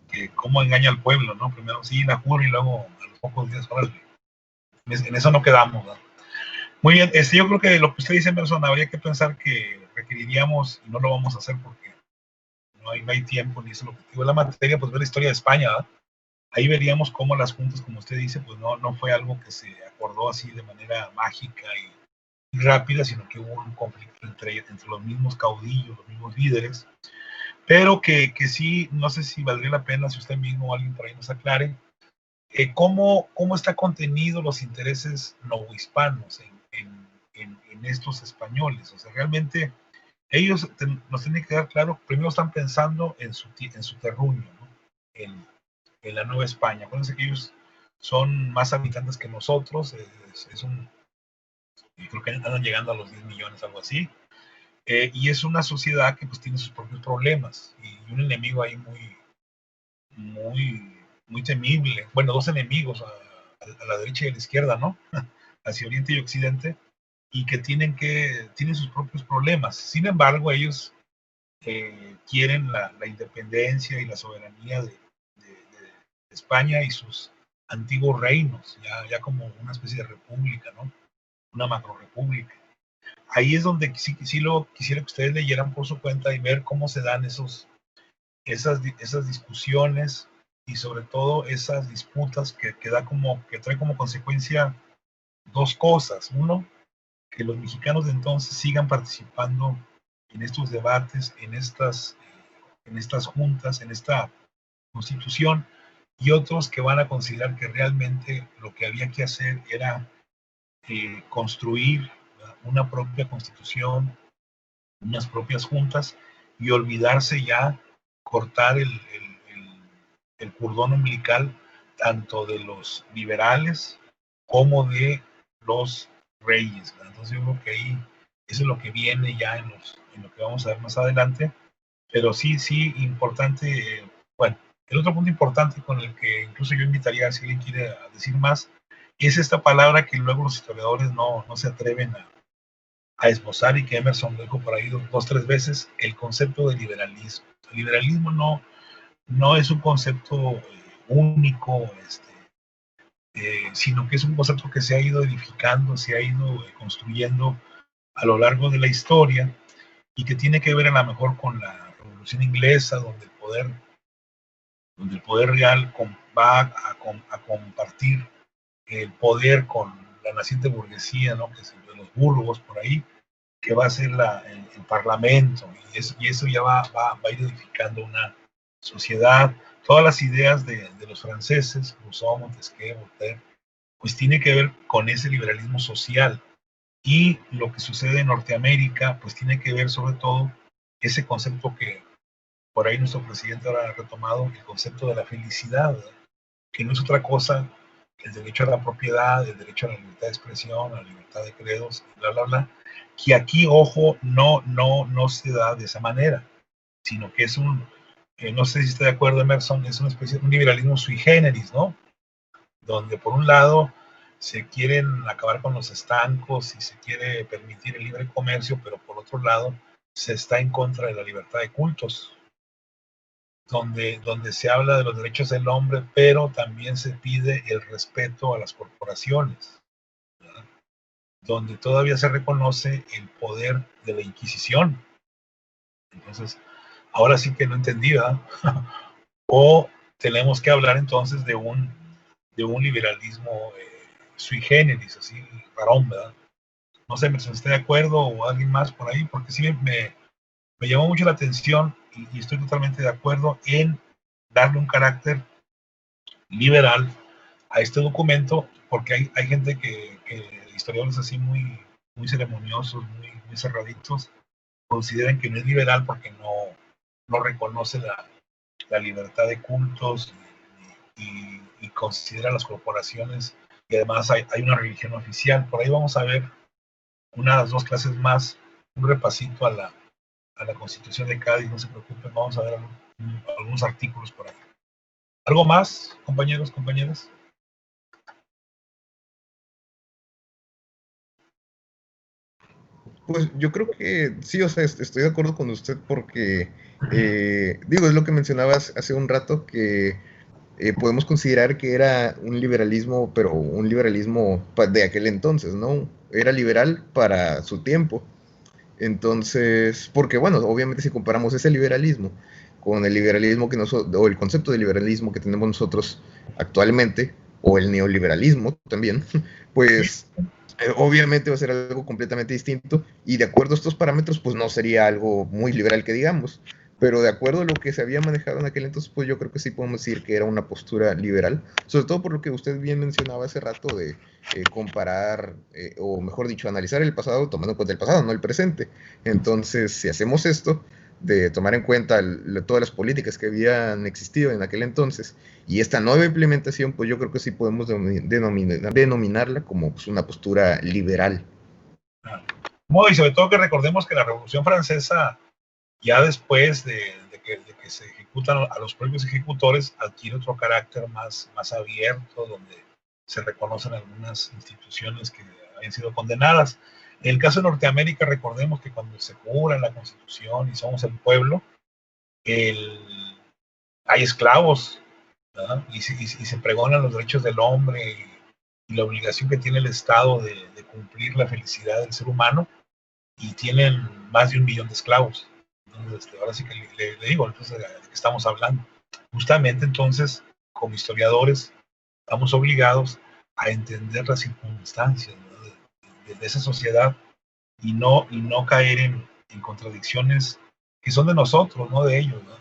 que cómo engaña al pueblo, ¿no? Primero sí, la juro y luego a los pocos días, órale. En eso no quedamos, ¿no? Muy bien, yo creo que lo que usted dice, Emerson, habría que pensar que requeriríamos, y no lo vamos a hacer porque no hay tiempo ni es el objetivo de la materia, pues ver la historia de España, ¿verdad? Ahí veríamos cómo las juntas, como usted dice, pues no fue algo que se acordó así de manera mágica y rápida, sino que hubo un conflicto entre los mismos caudillos, los mismos líderes, pero que sí, no sé si valdría la pena si usted mismo o alguien por ahí nos aclare, cómo está contenido los intereses novohispanos en estos españoles. O sea, realmente ellos nos tienen que dar claro, primero están pensando en su terruño, ¿no? en la Nueva España. Acuérdense que ellos son más habitantes que nosotros, creo que andan llegando a los 10 millones, algo así, y es una sociedad que pues tiene sus propios problemas y un enemigo ahí muy temible. Bueno, dos enemigos a la derecha y a la izquierda, ¿no? Hacia Oriente y Occidente, y que tienen sus propios problemas. Sin embargo, ellos quieren la independencia y la soberanía de España y sus antiguos reinos, ya como una especie de república, ¿no? Una macrorepública. Ahí es donde sí lo quisiera que ustedes leyeran por su cuenta y ver cómo se dan esas discusiones y sobre todo esas disputas que trae como consecuencia dos cosas. Uno, que los mexicanos de entonces sigan participando en estos debates, en estas juntas, en esta constitución, y otros que van a considerar que realmente lo que había que hacer era construir una propia constitución, unas propias juntas y olvidarse ya, cortar el cordón umbilical tanto de los liberales como de los reyes, ¿verdad? Entonces yo creo que ahí eso es lo que viene ya en lo que vamos a ver más adelante, pero sí, importante, bueno, el otro punto importante con el que incluso yo invitaría a si alguien quiere decir más, es esta palabra que luego los historiadores no se atreven a esbozar y que Emerson lo dijo por ahí dos, tres veces, el concepto de liberalismo. El liberalismo no es un concepto único, sino que es un concepto que se ha ido edificando, se ha ido construyendo a lo largo de la historia y que tiene que ver a lo mejor con la Revolución Inglesa, donde el poder real va a compartir el poder con la naciente burguesía, ¿no? Que es de los burgos por ahí, que va a ser el parlamento, y eso ya va a ir edificando una sociedad. Todas las ideas de los franceses, Rousseau, Montesquieu, Voltaire, pues tiene que ver con ese liberalismo social. Y lo que sucede en Norteamérica, pues tiene que ver sobre todo ese concepto que por ahí nuestro presidente ahora ha retomado, el concepto de la felicidad, ¿verdad? Que no es otra cosa que el derecho a la propiedad, el derecho a la libertad de expresión, a la libertad de credos, bla, bla, bla, que aquí, ojo, no se da de esa manera, sino que es no sé si está de acuerdo, Emerson, es una especie de un liberalismo sui generis, ¿no? Donde por un lado se quieren acabar con los estancos y se quiere permitir el libre comercio, pero por otro lado se está en contra de la libertad de cultos, donde se habla de los derechos del hombre, pero también se pide el respeto a las corporaciones, ¿verdad? Donde todavía se reconoce el poder de la Inquisición. Entonces, ahora sí que no entendí, ¿verdad? O tenemos que hablar entonces de un liberalismo sui generis, así, varón, ¿verdad? No sé, si estoy de acuerdo o alguien más por ahí, porque sí me llamó mucho la atención y estoy totalmente de acuerdo en darle un carácter liberal a este documento, porque hay gente historiadores así muy ceremoniosos, muy cerraditos, consideran que no es liberal porque no reconoce la libertad de cultos y considera las corporaciones y además hay una religión oficial. Por ahí vamos a ver unas 2 clases más, un repasito a la Constitución de Cádiz, no se preocupen, vamos a ver algunos artículos por ahí. ¿Algo más, compañeros, compañeras? Pues yo creo que sí, o sea, estoy de acuerdo con usted porque, digo, es lo que mencionabas hace un rato, que podemos considerar que era un liberalismo, pero un liberalismo de aquel entonces, ¿no? Era liberal para su tiempo. Entonces, porque bueno, obviamente si comparamos ese liberalismo con el liberalismo que nosotros, o el concepto de liberalismo que tenemos nosotros actualmente, o el neoliberalismo también, pues obviamente va a ser algo completamente distinto, y de acuerdo a estos parámetros, pues no sería algo muy liberal que digamos, pero de acuerdo a lo que se había manejado en aquel entonces, pues yo creo que sí podemos decir que era una postura liberal, sobre todo por lo que usted bien mencionaba hace rato de comparar, o mejor dicho, analizar el pasado tomando en cuenta el pasado, no el presente. Entonces, si hacemos esto, de tomar en cuenta todas las políticas que habían existido en aquel entonces y esta nueva implementación, pues yo creo que sí podemos denominarla como pues, una postura liberal. Y sobre todo que recordemos que la Revolución Francesa, ya después de que se ejecutan a los propios ejecutores, adquiere otro carácter más abierto, donde se reconocen algunas instituciones que habían sido condenadas. En el caso de Norteamérica, recordemos que cuando se jura la Constitución y somos el pueblo, hay esclavos, ¿verdad? Y se pregonan los derechos del hombre y la obligación que tiene el Estado de cumplir la felicidad del ser humano, y tienen más de 1 millón de esclavos. Entonces, ahora sí que le digo, entonces, ¿de qué estamos hablando? Justamente entonces, como historiadores, estamos obligados a entender las circunstancias, ¿no?, de esa sociedad y no caer en contradicciones que son de nosotros, no de ellos, ¿no?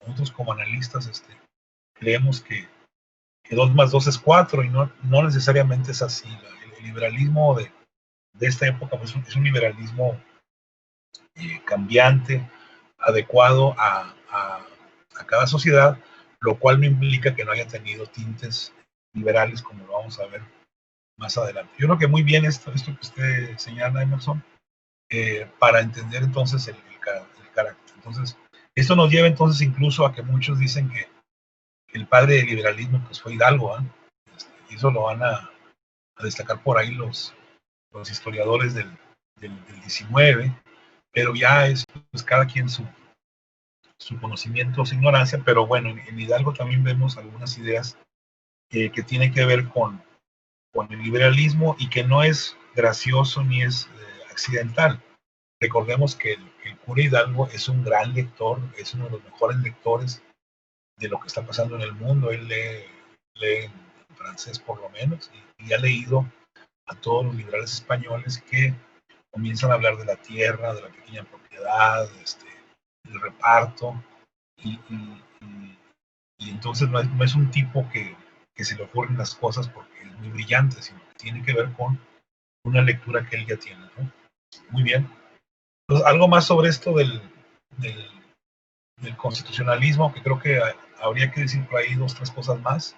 Nosotros como analistas creemos que 2 más 2 es 4 y no necesariamente es así. El liberalismo de esta época pues, es un liberalismo cambiante, adecuado a cada sociedad, lo cual no implica que no haya tenido tintes liberales, como lo vamos a ver más adelante. Yo creo que muy bien esto que usted señala, Emerson, para entender entonces el carácter. Entonces, esto nos lleva entonces incluso a que muchos dicen que el padre del liberalismo pues, fue Hidalgo, ¿eh? Y eso lo van a destacar por ahí los historiadores del 19, pero ya es pues, cada quien su conocimiento, su ignorancia, pero bueno, en Hidalgo también vemos algunas ideas que tienen que ver con el liberalismo y que no es gracioso ni es accidental. Recordemos que el cura Hidalgo es un gran lector, es uno de los mejores lectores de lo que está pasando en el mundo. Él lee en francés por lo menos y ha leído a todos los liberales españoles que comienzan a hablar de la tierra, de la pequeña propiedad, del reparto, y entonces no es un tipo que se le ocurren las cosas porque es muy brillante, sino que tiene que ver con una lectura que él ya tiene, ¿no? Muy bien. Entonces, algo más sobre esto del constitucionalismo, que creo que habría que decir por ahí 2 o 3 cosas más.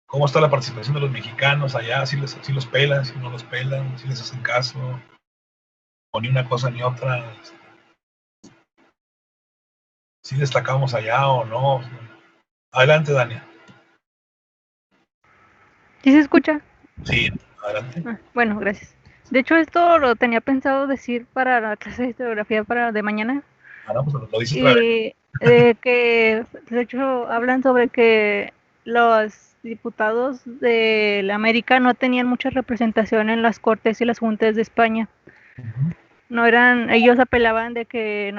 ¿Cómo está la participación de los mexicanos allá? ¿Si los pelan, si no los pelan, si les hacen caso, o ni una cosa ni otra? ¿Si destacamos allá o no? Adelante, Dania. ¿Sí se escucha? Sí, adelante. Bueno, gracias. De hecho, esto lo tenía pensado decir para la clase de historiografía de mañana. No, pues lo dices otra vez. Que, de hecho, hablan sobre que los diputados de la América no tenían mucha representación en las cortes y las juntas de España. No eran, ellos apelaban de que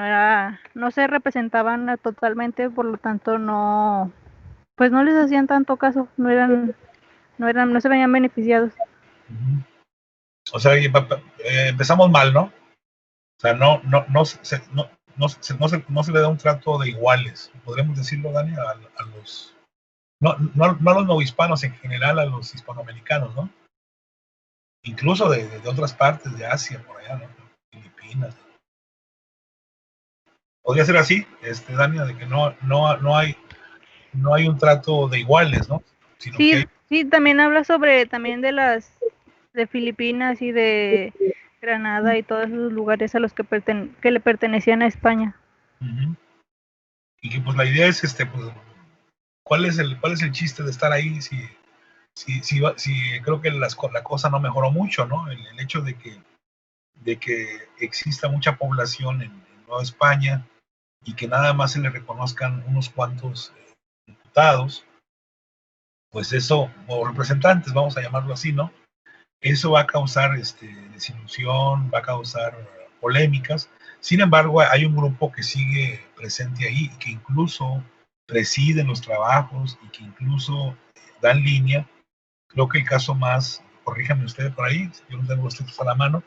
no se representaban totalmente, por lo tanto no les hacían tanto caso, no se veían beneficiados. O sea, empezamos mal, ¿no? O sea, no se le da un trato de iguales, podríamos decirlo, Dani, a los, no a los novohispanos en general, a los hispanoamericanos, ¿no? Incluso de otras partes de Asia, por allá, ¿no? Filipinas. Podría ser así, Dani, de que no no hay un trato de iguales, ¿no? Sino que hay, Sí, también habla sobre también de Filipinas y de Granada y todos esos lugares a los que le pertenecían a España. ujú, y que pues la idea es pues, ¿cuál es el chiste de estar ahí si creo que la cosa no mejoró mucho, ¿no? El hecho de que exista mucha población en Nueva España y que nada más se le reconozcan unos cuantos diputados, pues eso, o representantes, vamos a llamarlo así, ¿no? Eso va a causar desilusión, va a causar polémicas. Sin embargo, hay un grupo que sigue presente ahí, que incluso preside los trabajos y que incluso dan línea. Creo que el caso más, corríjame usted por ahí, yo no tengo los textos a la mano,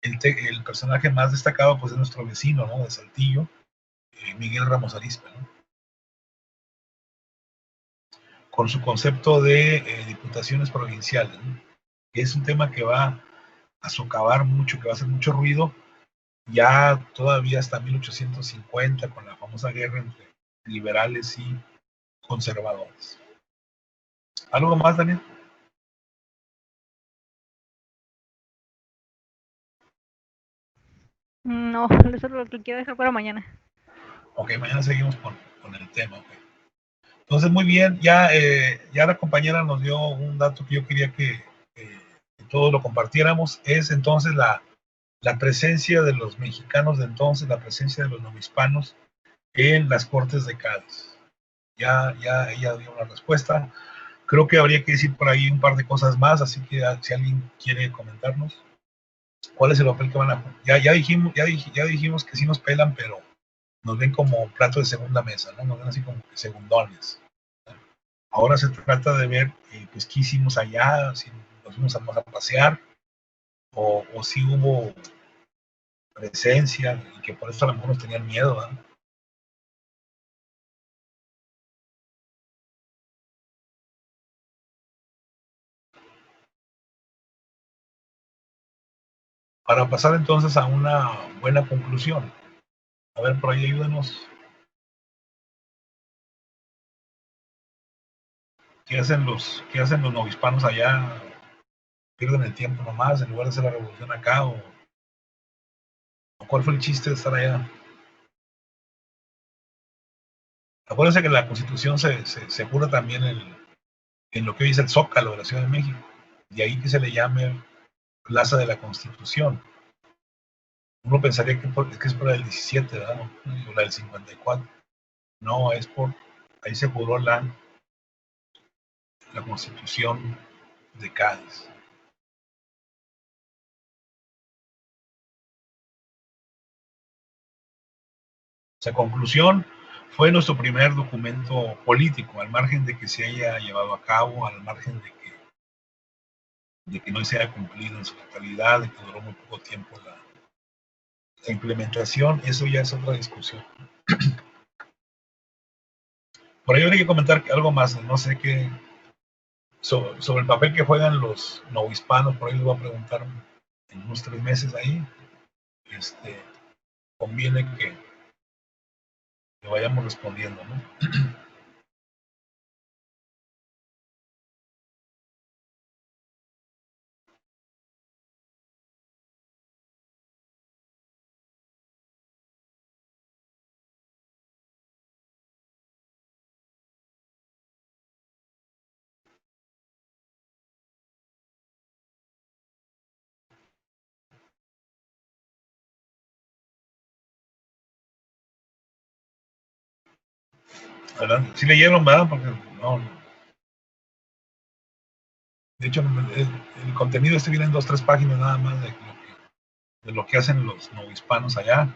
el personaje más destacado pues es nuestro vecino, ¿no? De Saltillo, Miguel Ramos Arizpe, ¿no? Con su concepto de diputaciones provinciales, ¿no? Que es un tema que va a socavar mucho, que va a hacer mucho ruido, ya todavía hasta 1850, con la famosa guerra entre liberales y conservadores. ¿Algo más, Daniel? No, eso es lo que quiero dejar para mañana. Ok, mañana seguimos con el tema. Okay. Entonces, muy bien, ya la compañera nos dio un dato que yo quería que todos lo compartiéramos, es entonces la presencia de los mexicanos de entonces, la presencia de los novohispanos en las Cortes de Cádiz. Ya ella dio una respuesta. Creo que habría que decir por ahí un par de cosas más, así que si alguien quiere comentarnos, ¿cuál es el papel que van a jugar? Ya dijimos que sí nos pelan, pero nos ven como plato de segunda mesa, ¿no? Nos ven así como que segundones. Ahora se trata de ver, pues, qué hicimos allá, si nos fuimos a pasear, o si hubo presencia y que por eso a lo mejor nos tenían miedo, ¿verdad? Para pasar entonces a una buena conclusión. A ver, por ahí ayúdenos. ¿Qué hacen los novohispanos allá? ¿Pierden el tiempo nomás en lugar de hacer la revolución acá? ¿O cuál fue el chiste de estar allá? Acuérdense que la Constitución se jura también en lo que hoy es el Zócalo de la Ciudad de México. De ahí que se le llame Plaza de la Constitución. Uno pensaría que es por el 17, ¿verdad? O la del 54. No, ahí se juró la Constitución de Cádiz. O sea, conclusión, fue nuestro primer documento político, al margen de que se haya llevado a cabo, al margen de que no se haya cumplido en su totalidad, de que duró muy poco tiempo la implementación, eso ya es otra discusión. Por ahí habría que comentar algo más, no sé qué, sobre el papel que juegan los novohispanos, por ahí les voy a preguntar en unos 3 meses ahí. Conviene que vayamos respondiendo, ¿no? Adelante. Sí leyeron, ¿verdad? Porque no. De hecho, el contenido viene en 2 o 3 páginas nada más de lo que hacen los novohispanos allá.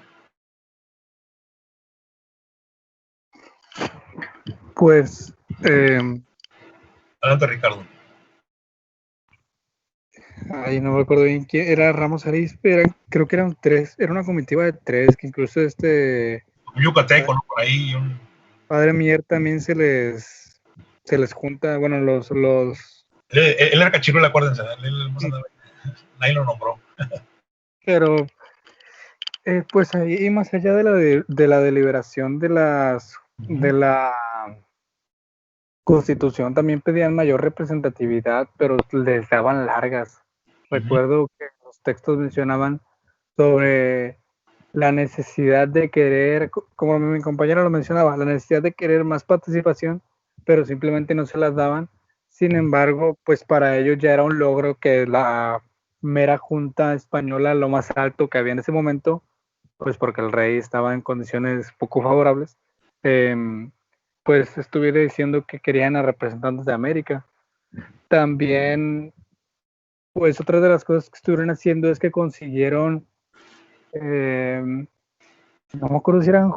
Pues, Adelante, Ricardo. ahí no me acuerdo bien quién era Ramos Arizpe, creo que eran 3, era una comitiva de 3, que incluso Un yucateco, ¿no? Por ahí. Padre Mier también se les junta, bueno, Él era cachiruela, acuérdense. Nadie lo nombró. pero pues ahí más allá de la deliberación de la Constitución también pedían mayor representatividad, pero les daban largas. Recuerdo que los textos mencionaban sobre la necesidad de querer, como mi compañero lo mencionaba, la necesidad de querer más participación, pero simplemente no se las daban. Sin embargo, pues para ellos ya era un logro que la mera Junta Española, lo más alto que había en ese momento, pues porque el rey estaba en condiciones poco favorables, pues estuviera diciendo que querían a representantes de América. También, pues otra de las cosas que estuvieron haciendo es que consiguieron, no me acuerdo si eran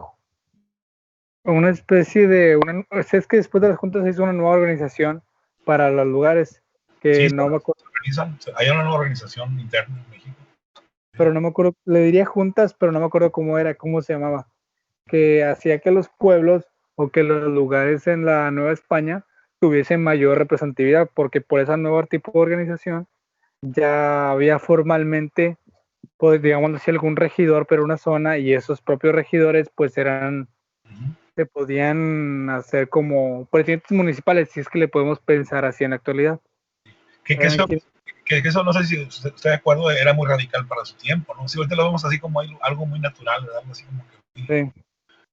una especie de, es que después de las juntas se hizo una nueva organización para los lugares, que Sí, no me acuerdo, hay una nueva organización interna en México. pero no me acuerdo, le diría juntas, pero no me acuerdo cómo era, cómo se llamaba, que hacía que los pueblos o que los lugares en la Nueva España tuviesen mayor representatividad, porque por esa nueva tipo de organización ya había formalmente, pues digamos así, algún regidor, pero una zona, y esos propios regidores pues eran, se podían hacer como presidentes municipales, si es que le podemos pensar así en la actualidad. Que eso, no sé si usted está de acuerdo, era muy radical para su tiempo, ¿no? Si ahorita lo vemos así como algo muy natural, ¿verdad? Así como que Sí.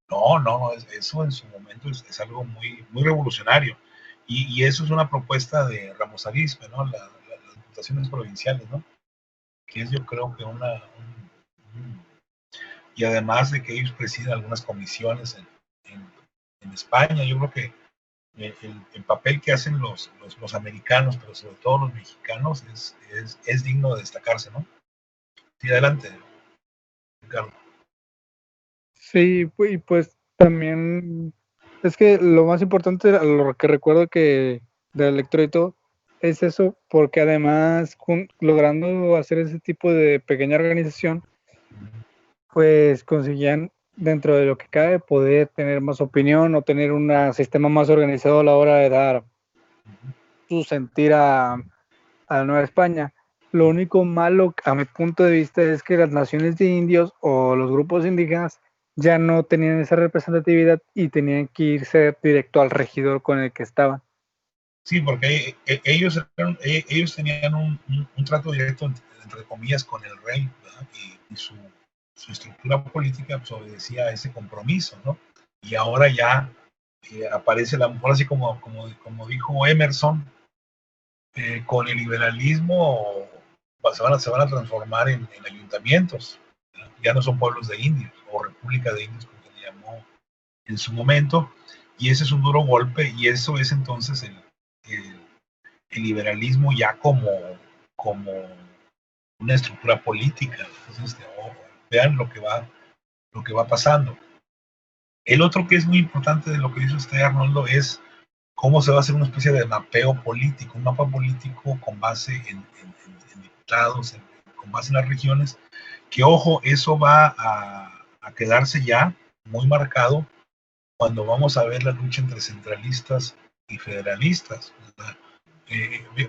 No, eso en su momento es algo muy, muy revolucionario. Y eso es una propuesta de Ramos Arizpe, ¿no? Las diputaciones provinciales, ¿no? Que es yo creo que y además de que ellos presiden algunas comisiones en España, yo creo que el papel que hacen los americanos, pero sobre todo los mexicanos, es digno de destacarse, ¿no? Sí, adelante, Ricardo. Sí, y pues también es que lo más importante, lo que recuerdo que del electorito es eso, porque además logrando hacer ese tipo de pequeña organización, pues conseguían dentro de lo que cabe poder tener más opinión o tener un sistema más organizado a la hora de dar su sentir a la Nueva España. Lo único malo, a mi punto de vista, es que las naciones de indios o los grupos indígenas ya no tenían esa representatividad y tenían que irse directo al regidor con el que estaban. Sí, porque ellos tenían un trato directo, entre comillas, con el rey, ¿verdad? Y su estructura política pues, obedecía a ese compromiso, ¿no? Y ahora ya aparece la mujer, así como dijo Emerson, con el liberalismo se van a transformar en ayuntamientos, ¿verdad? Ya no son pueblos de indios o república de indios, como se le llamó en su momento, y ese es un duro golpe, y eso es entonces el, el liberalismo ya como una estructura política. Entonces, vean lo que va pasando. El otro que es muy importante de lo que dice usted, Arnoldo, es cómo se va a hacer una especie de mapeo político, un mapa político con base en diputados, con base en las regiones, que ojo, eso va a quedarse ya muy marcado cuando vamos a ver la lucha entre centralistas y federalistas, ¿verdad?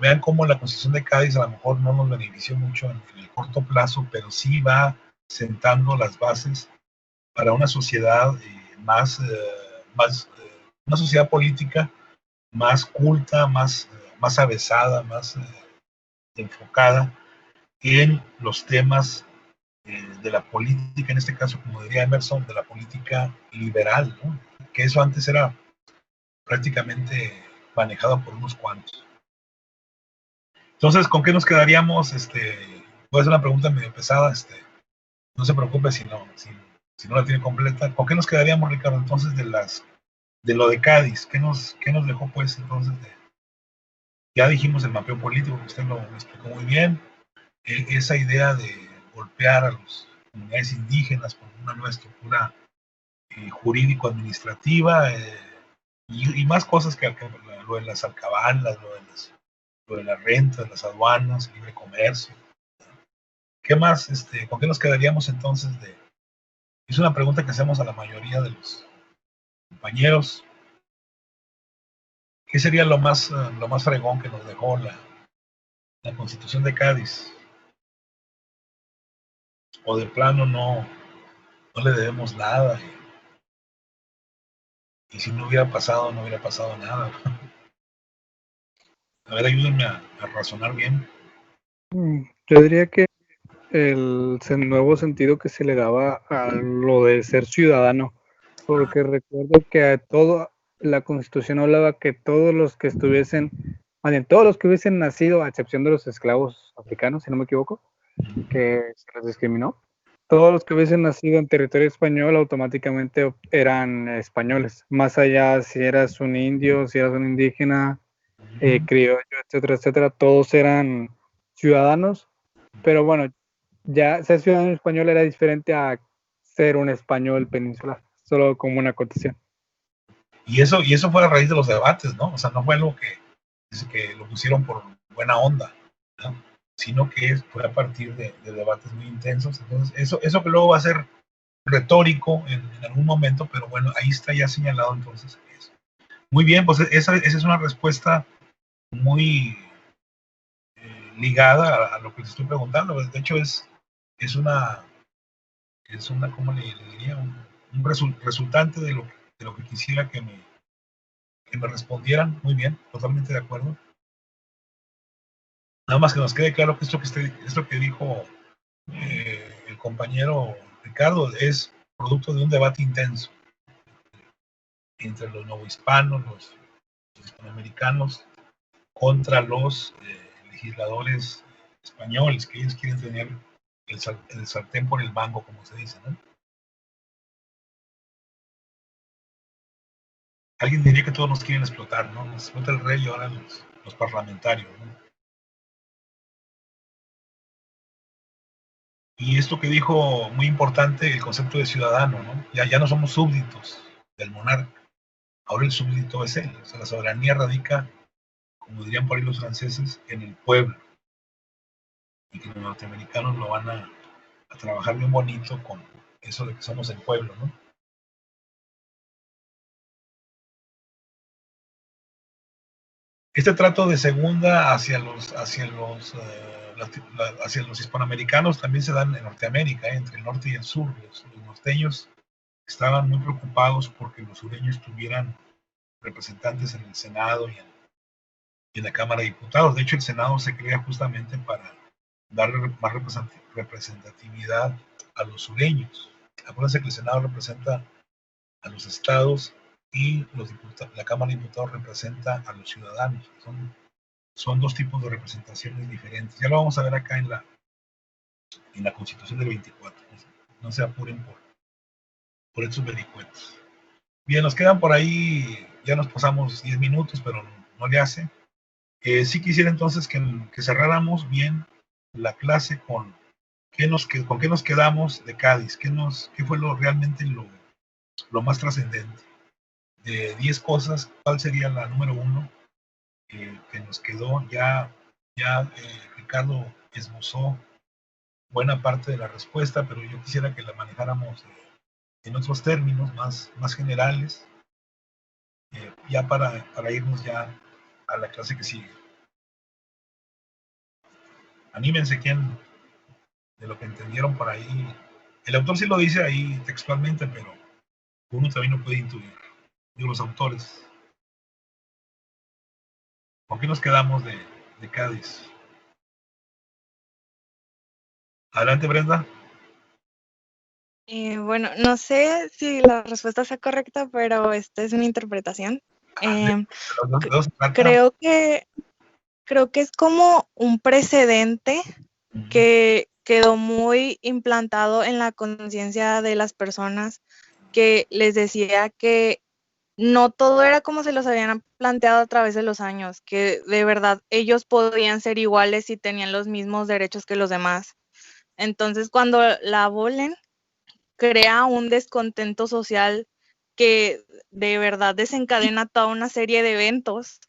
Vean cómo la Constitución de Cádiz a lo mejor no nos benefició mucho en el corto plazo, pero sí va sentando las bases para una sociedad una sociedad política más culta, más avesada, más enfocada en los temas de la política, en este caso, como diría Emerson, de la política liberal, ¿no? Que eso antes era prácticamente manejado por unos cuantos. Entonces, ¿con qué nos quedaríamos? Voy a hacer una pregunta medio pesada, no se preocupe si no la tiene completa. ¿Con qué nos quedaríamos, Ricardo, entonces de lo de Cádiz? ¿Qué nos dejó pues entonces ya dijimos el mapeo político, que usted lo explicó muy bien, esa idea de golpear a las comunidades indígenas con una nueva estructura jurídico-administrativa, y más cosas que lo de las alcabalas, lo de las rentas, las aduanas, el libre comercio. ¿Qué más? ¿Con qué nos quedaríamos entonces Es una pregunta que hacemos a la mayoría de los compañeros. ¿Qué sería lo más fregón que nos dejó la Constitución de Cádiz? O de plano no le debemos nada. Y si no hubiera pasado, no hubiera pasado nada. A ver, ayúdenme a razonar bien. Yo diría que nuevo sentido que se le daba a lo de ser ciudadano, porque recuerdo que a todo, la Constitución hablaba que todos los que estuviesen, más bien, todos los que hubiesen nacido, a excepción de los esclavos africanos, si no me equivoco, que se les discriminó, todos los que hubiesen nacido en territorio español automáticamente eran españoles, más allá si eras un indio, si eras un indígena, criollo, etcétera, etcétera, todos eran ciudadanos, pero bueno, ya ser ciudadano español era diferente a ser un español peninsular, solo como una acotación. Y eso fue a raíz de los debates, ¿no? O sea, no fue algo que lo pusieron por buena onda, ¿no? Sino que fue a partir de debates muy intensos. Entonces, eso que luego va a ser retórico en algún momento, pero bueno, ahí está ya señalado entonces eso. Muy bien, pues esa es una respuesta muy ligada a lo que te estoy preguntando. De hecho, es una, ¿cómo le diría? Un resultante de lo que quisiera que me respondieran. Muy bien, totalmente de acuerdo. Nada más que nos quede claro que esto que dijo el compañero Ricardo es producto de un debate intenso entre los novohispanos, los hispanoamericanos, contra los legisladores españoles, que ellos quieren tener el sartén por el mango, como se dice, ¿no? Alguien diría que todos nos quieren explotar, ¿no? Nos explota el rey y ahora los parlamentarios, ¿no? Y esto que dijo, muy importante, el concepto de ciudadano, ¿no? Ya no somos súbditos del monarca, ahora el súbdito es él. O sea, la soberanía radica, como dirían por ahí los franceses, en el pueblo. Y que los norteamericanos lo van a trabajar bien bonito con eso de que somos el pueblo, ¿no? Este trato de segunda hacia los hispanoamericanos también se dan en Norteamérica, entre el norte y el sur. Los norteños estaban muy preocupados porque los sureños tuvieran representantes en el Senado y en la Cámara de Diputados. De hecho, el Senado se crea justamente para darle más representatividad a los sureños. Acuérdense que el Senado representa a los estados y la Cámara de Diputados representa a los ciudadanos. Son dos tipos de representaciones diferentes. Ya lo vamos a ver acá en la Constitución del 24. No se apuren por estos vericuetos. Bien, nos quedan por ahí, ya nos pasamos 10 minutos, pero no le hace. Sí quisiera entonces que cerráramos bien la clase con qué nos quedamos de Cádiz, qué fue realmente lo más trascendente. De 10 cosas, ¿cuál sería la número 1 que nos quedó? Ya Ricardo esbozó buena parte de la respuesta, pero yo quisiera que la manejáramos en otros términos más generales, ya para irnos ya a la clase que sigue. Anímense, ¿quién de lo que entendieron por ahí? El autor sí lo dice ahí textualmente, pero uno también lo puede intuir. Digo, los autores. ¿Con qué nos quedamos de Cádiz? Adelante, Brenda. Bueno, no sé si la respuesta sea correcta, pero esta es una interpretación. Creo que es como un precedente que quedó muy implantado en la conciencia de las personas, que les decía que no todo era como se los habían planteado a través de los años, que de verdad ellos podían ser iguales y tenían los mismos derechos que los demás. Entonces, cuando la abolen, crea un descontento social que de verdad desencadena toda una serie de eventos,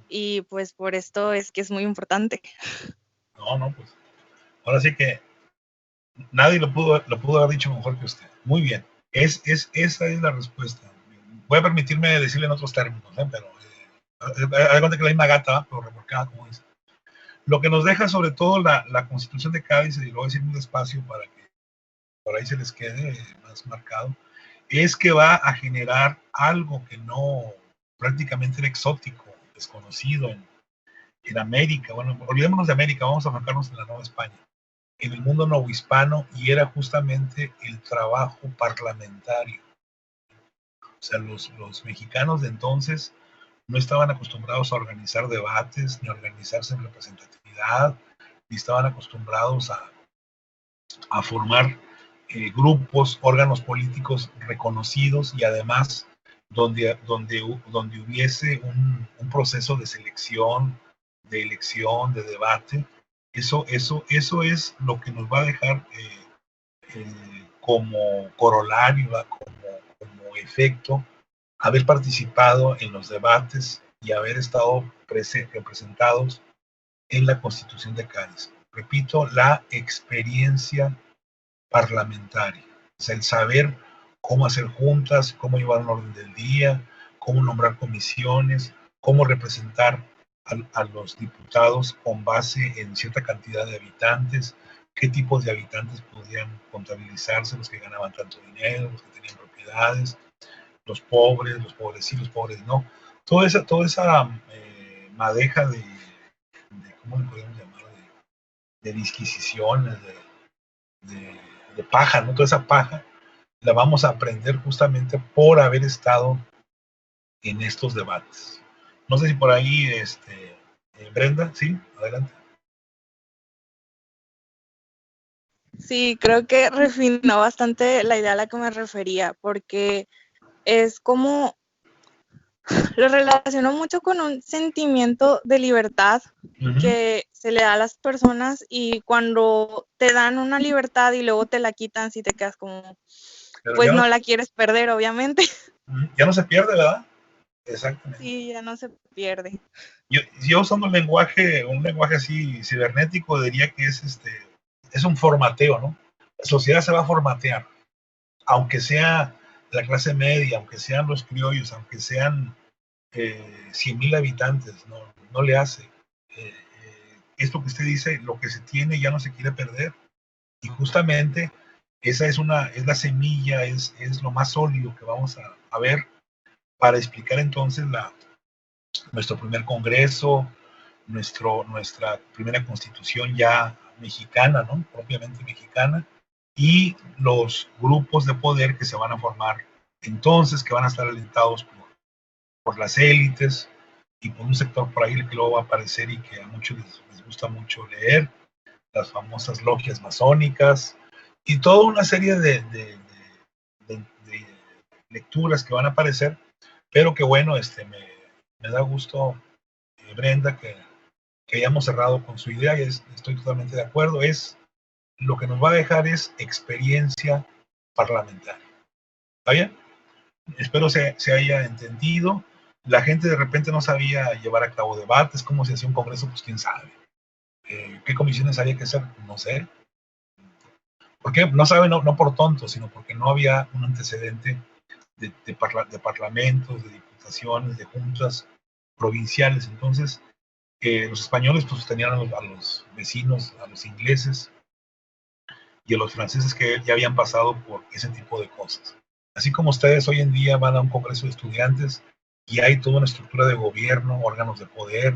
y pues por esto es que es muy importante. No, pues ahora sí que nadie lo pudo haber dicho mejor que usted. Muy bien, esa es la respuesta. Voy a permitirme decirle en otros términos, pero hay cuenta que la misma gata, pero remolcada, como dice. Lo que nos deja sobre todo la Constitución de Cádiz, y lo voy a decir muy despacio para que por ahí se les quede más marcado, es que va a generar algo que no prácticamente era exótico, desconocido en América, bueno, olvidémonos de América, vamos a enfocarnos en la Nueva España, en el mundo novohispano, y era justamente el trabajo parlamentario. O sea, los mexicanos de entonces no estaban acostumbrados a organizar debates, ni a organizarse en representatividad, ni estaban acostumbrados a formar grupos, órganos políticos reconocidos, y además donde hubiese un proceso de selección, de elección, de debate. Eso es lo que nos va a dejar como corolario, como efecto, haber participado en los debates y haber estado representados en la Constitución de Cádiz. Repito, la experiencia parlamentaria, o sea, el saber cómo hacer juntas, cómo llevar un orden del día, cómo nombrar comisiones, cómo representar a los diputados con base en cierta cantidad de habitantes, qué tipos de habitantes podían contabilizarse, los que ganaban tanto dinero, los que tenían propiedades, los pobres sí, los pobres no. Toda esa madeja de, ¿cómo le podemos llamar? De disquisiciones, de paja, ¿no? Toda esa paja la vamos a aprender justamente por haber estado en estos debates. No sé si por ahí, Brenda, sí, adelante. Sí, creo que refinó bastante la idea a la que me refería, porque es como, lo relaciono mucho con un sentimiento de libertad que se le da a las personas, y cuando te dan una libertad y luego te la quitan, si te quedas como, pero pues no la quieres perder, obviamente. Ya no se pierde, ¿verdad? Exactamente. Sí, ya no se pierde. Yo usando un lenguaje así cibernético, diría que es un formateo, ¿no? La sociedad se va a formatear, aunque sea la clase media, aunque sean los criollos, aunque sean 100,000 habitantes, no le hace. Esto que usted dice, lo que se tiene ya no se quiere perder, y justamente esa es la semilla, es lo más sólido que vamos a ver para explicar entonces nuestro primer congreso, nuestra primera constitución ya mexicana, ¿no? Propiamente mexicana, y los grupos de poder que se van a formar entonces, que van a estar alentados por las élites y por un sector por ahí que luego va a aparecer y que a muchos les gusta mucho leer, las famosas logias masónicas, y toda una serie de lecturas que van a aparecer, pero que bueno, me da gusto, Brenda, que hayamos cerrado con su idea, y estoy totalmente de acuerdo. Lo que nos va a dejar es experiencia parlamentaria. ¿Está bien? Espero se haya entendido. La gente de repente no sabía llevar a cabo debates, cómo se hacía un congreso, pues quién sabe. ¿Qué comisiones había que hacer? No sé. ¿Por qué? No sabe, no por tonto, sino porque no había un antecedente de parlamentos, de diputaciones, de juntas provinciales. Entonces, los españoles pues tenían a los vecinos, a los ingleses y a los franceses que ya habían pasado por ese tipo de cosas. Así como ustedes hoy en día van a un congreso de estudiantes y hay toda una estructura de gobierno, órganos de poder,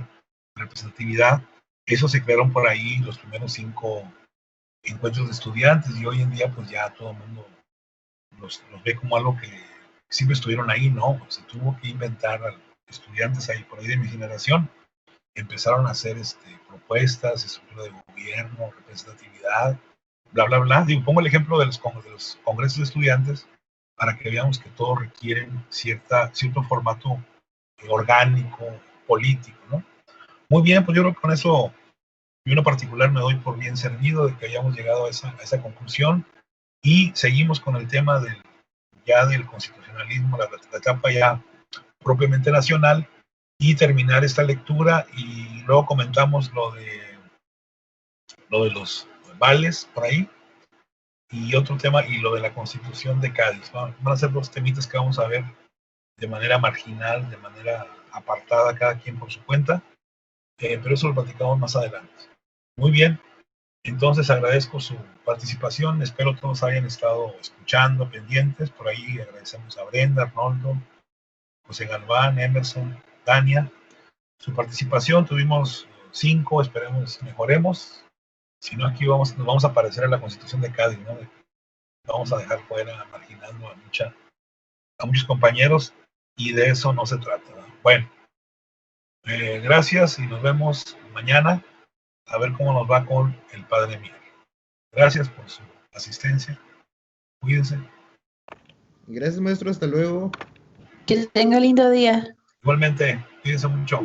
representatividad, eso se crearon por ahí los primeros 5 encuentros de estudiantes, y hoy en día pues ya todo el mundo los ve como algo que siempre estuvieron ahí. No, se tuvo que inventar. Estudiantes ahí por ahí de mi generación empezaron a hacer propuestas, estructura de gobierno, representatividad, bla, bla, bla. Digo, pongo el ejemplo de los congresos de estudiantes para que veamos que todos requieren cierto formato orgánico, político, ¿no? Muy bien, pues yo creo que con eso, yo en lo particular me doy por bien servido de que hayamos llegado a esa conclusión, y seguimos con el tema del constitucionalismo, la etapa ya propiamente nacional, y terminar esta lectura, y luego comentamos lo de los vales por ahí, y otro tema, y lo de la Constitución de Cádiz. Van a ser los temitas que vamos a ver de manera marginal, de manera apartada, cada quien por su cuenta, pero eso lo platicamos más adelante. Muy bien, entonces agradezco su participación, espero todos hayan estado escuchando, pendientes. Por ahí agradecemos a Brenda, Arnoldo, José Galván, Emerson, Tania, su participación. Tuvimos 5, esperemos mejoremos. Si no, aquí nos vamos a parecer a la Constitución de Cádiz, ¿no? Vamos a dejar fuera, marginando a muchos compañeros, y de eso no se trata, ¿no? Bueno, gracias y nos vemos mañana a ver cómo nos va con el Padre Miguel. Gracias por su asistencia. Cuídense. Gracias, maestro. Hasta luego. Que tenga lindo día. Igualmente, cuídense mucho.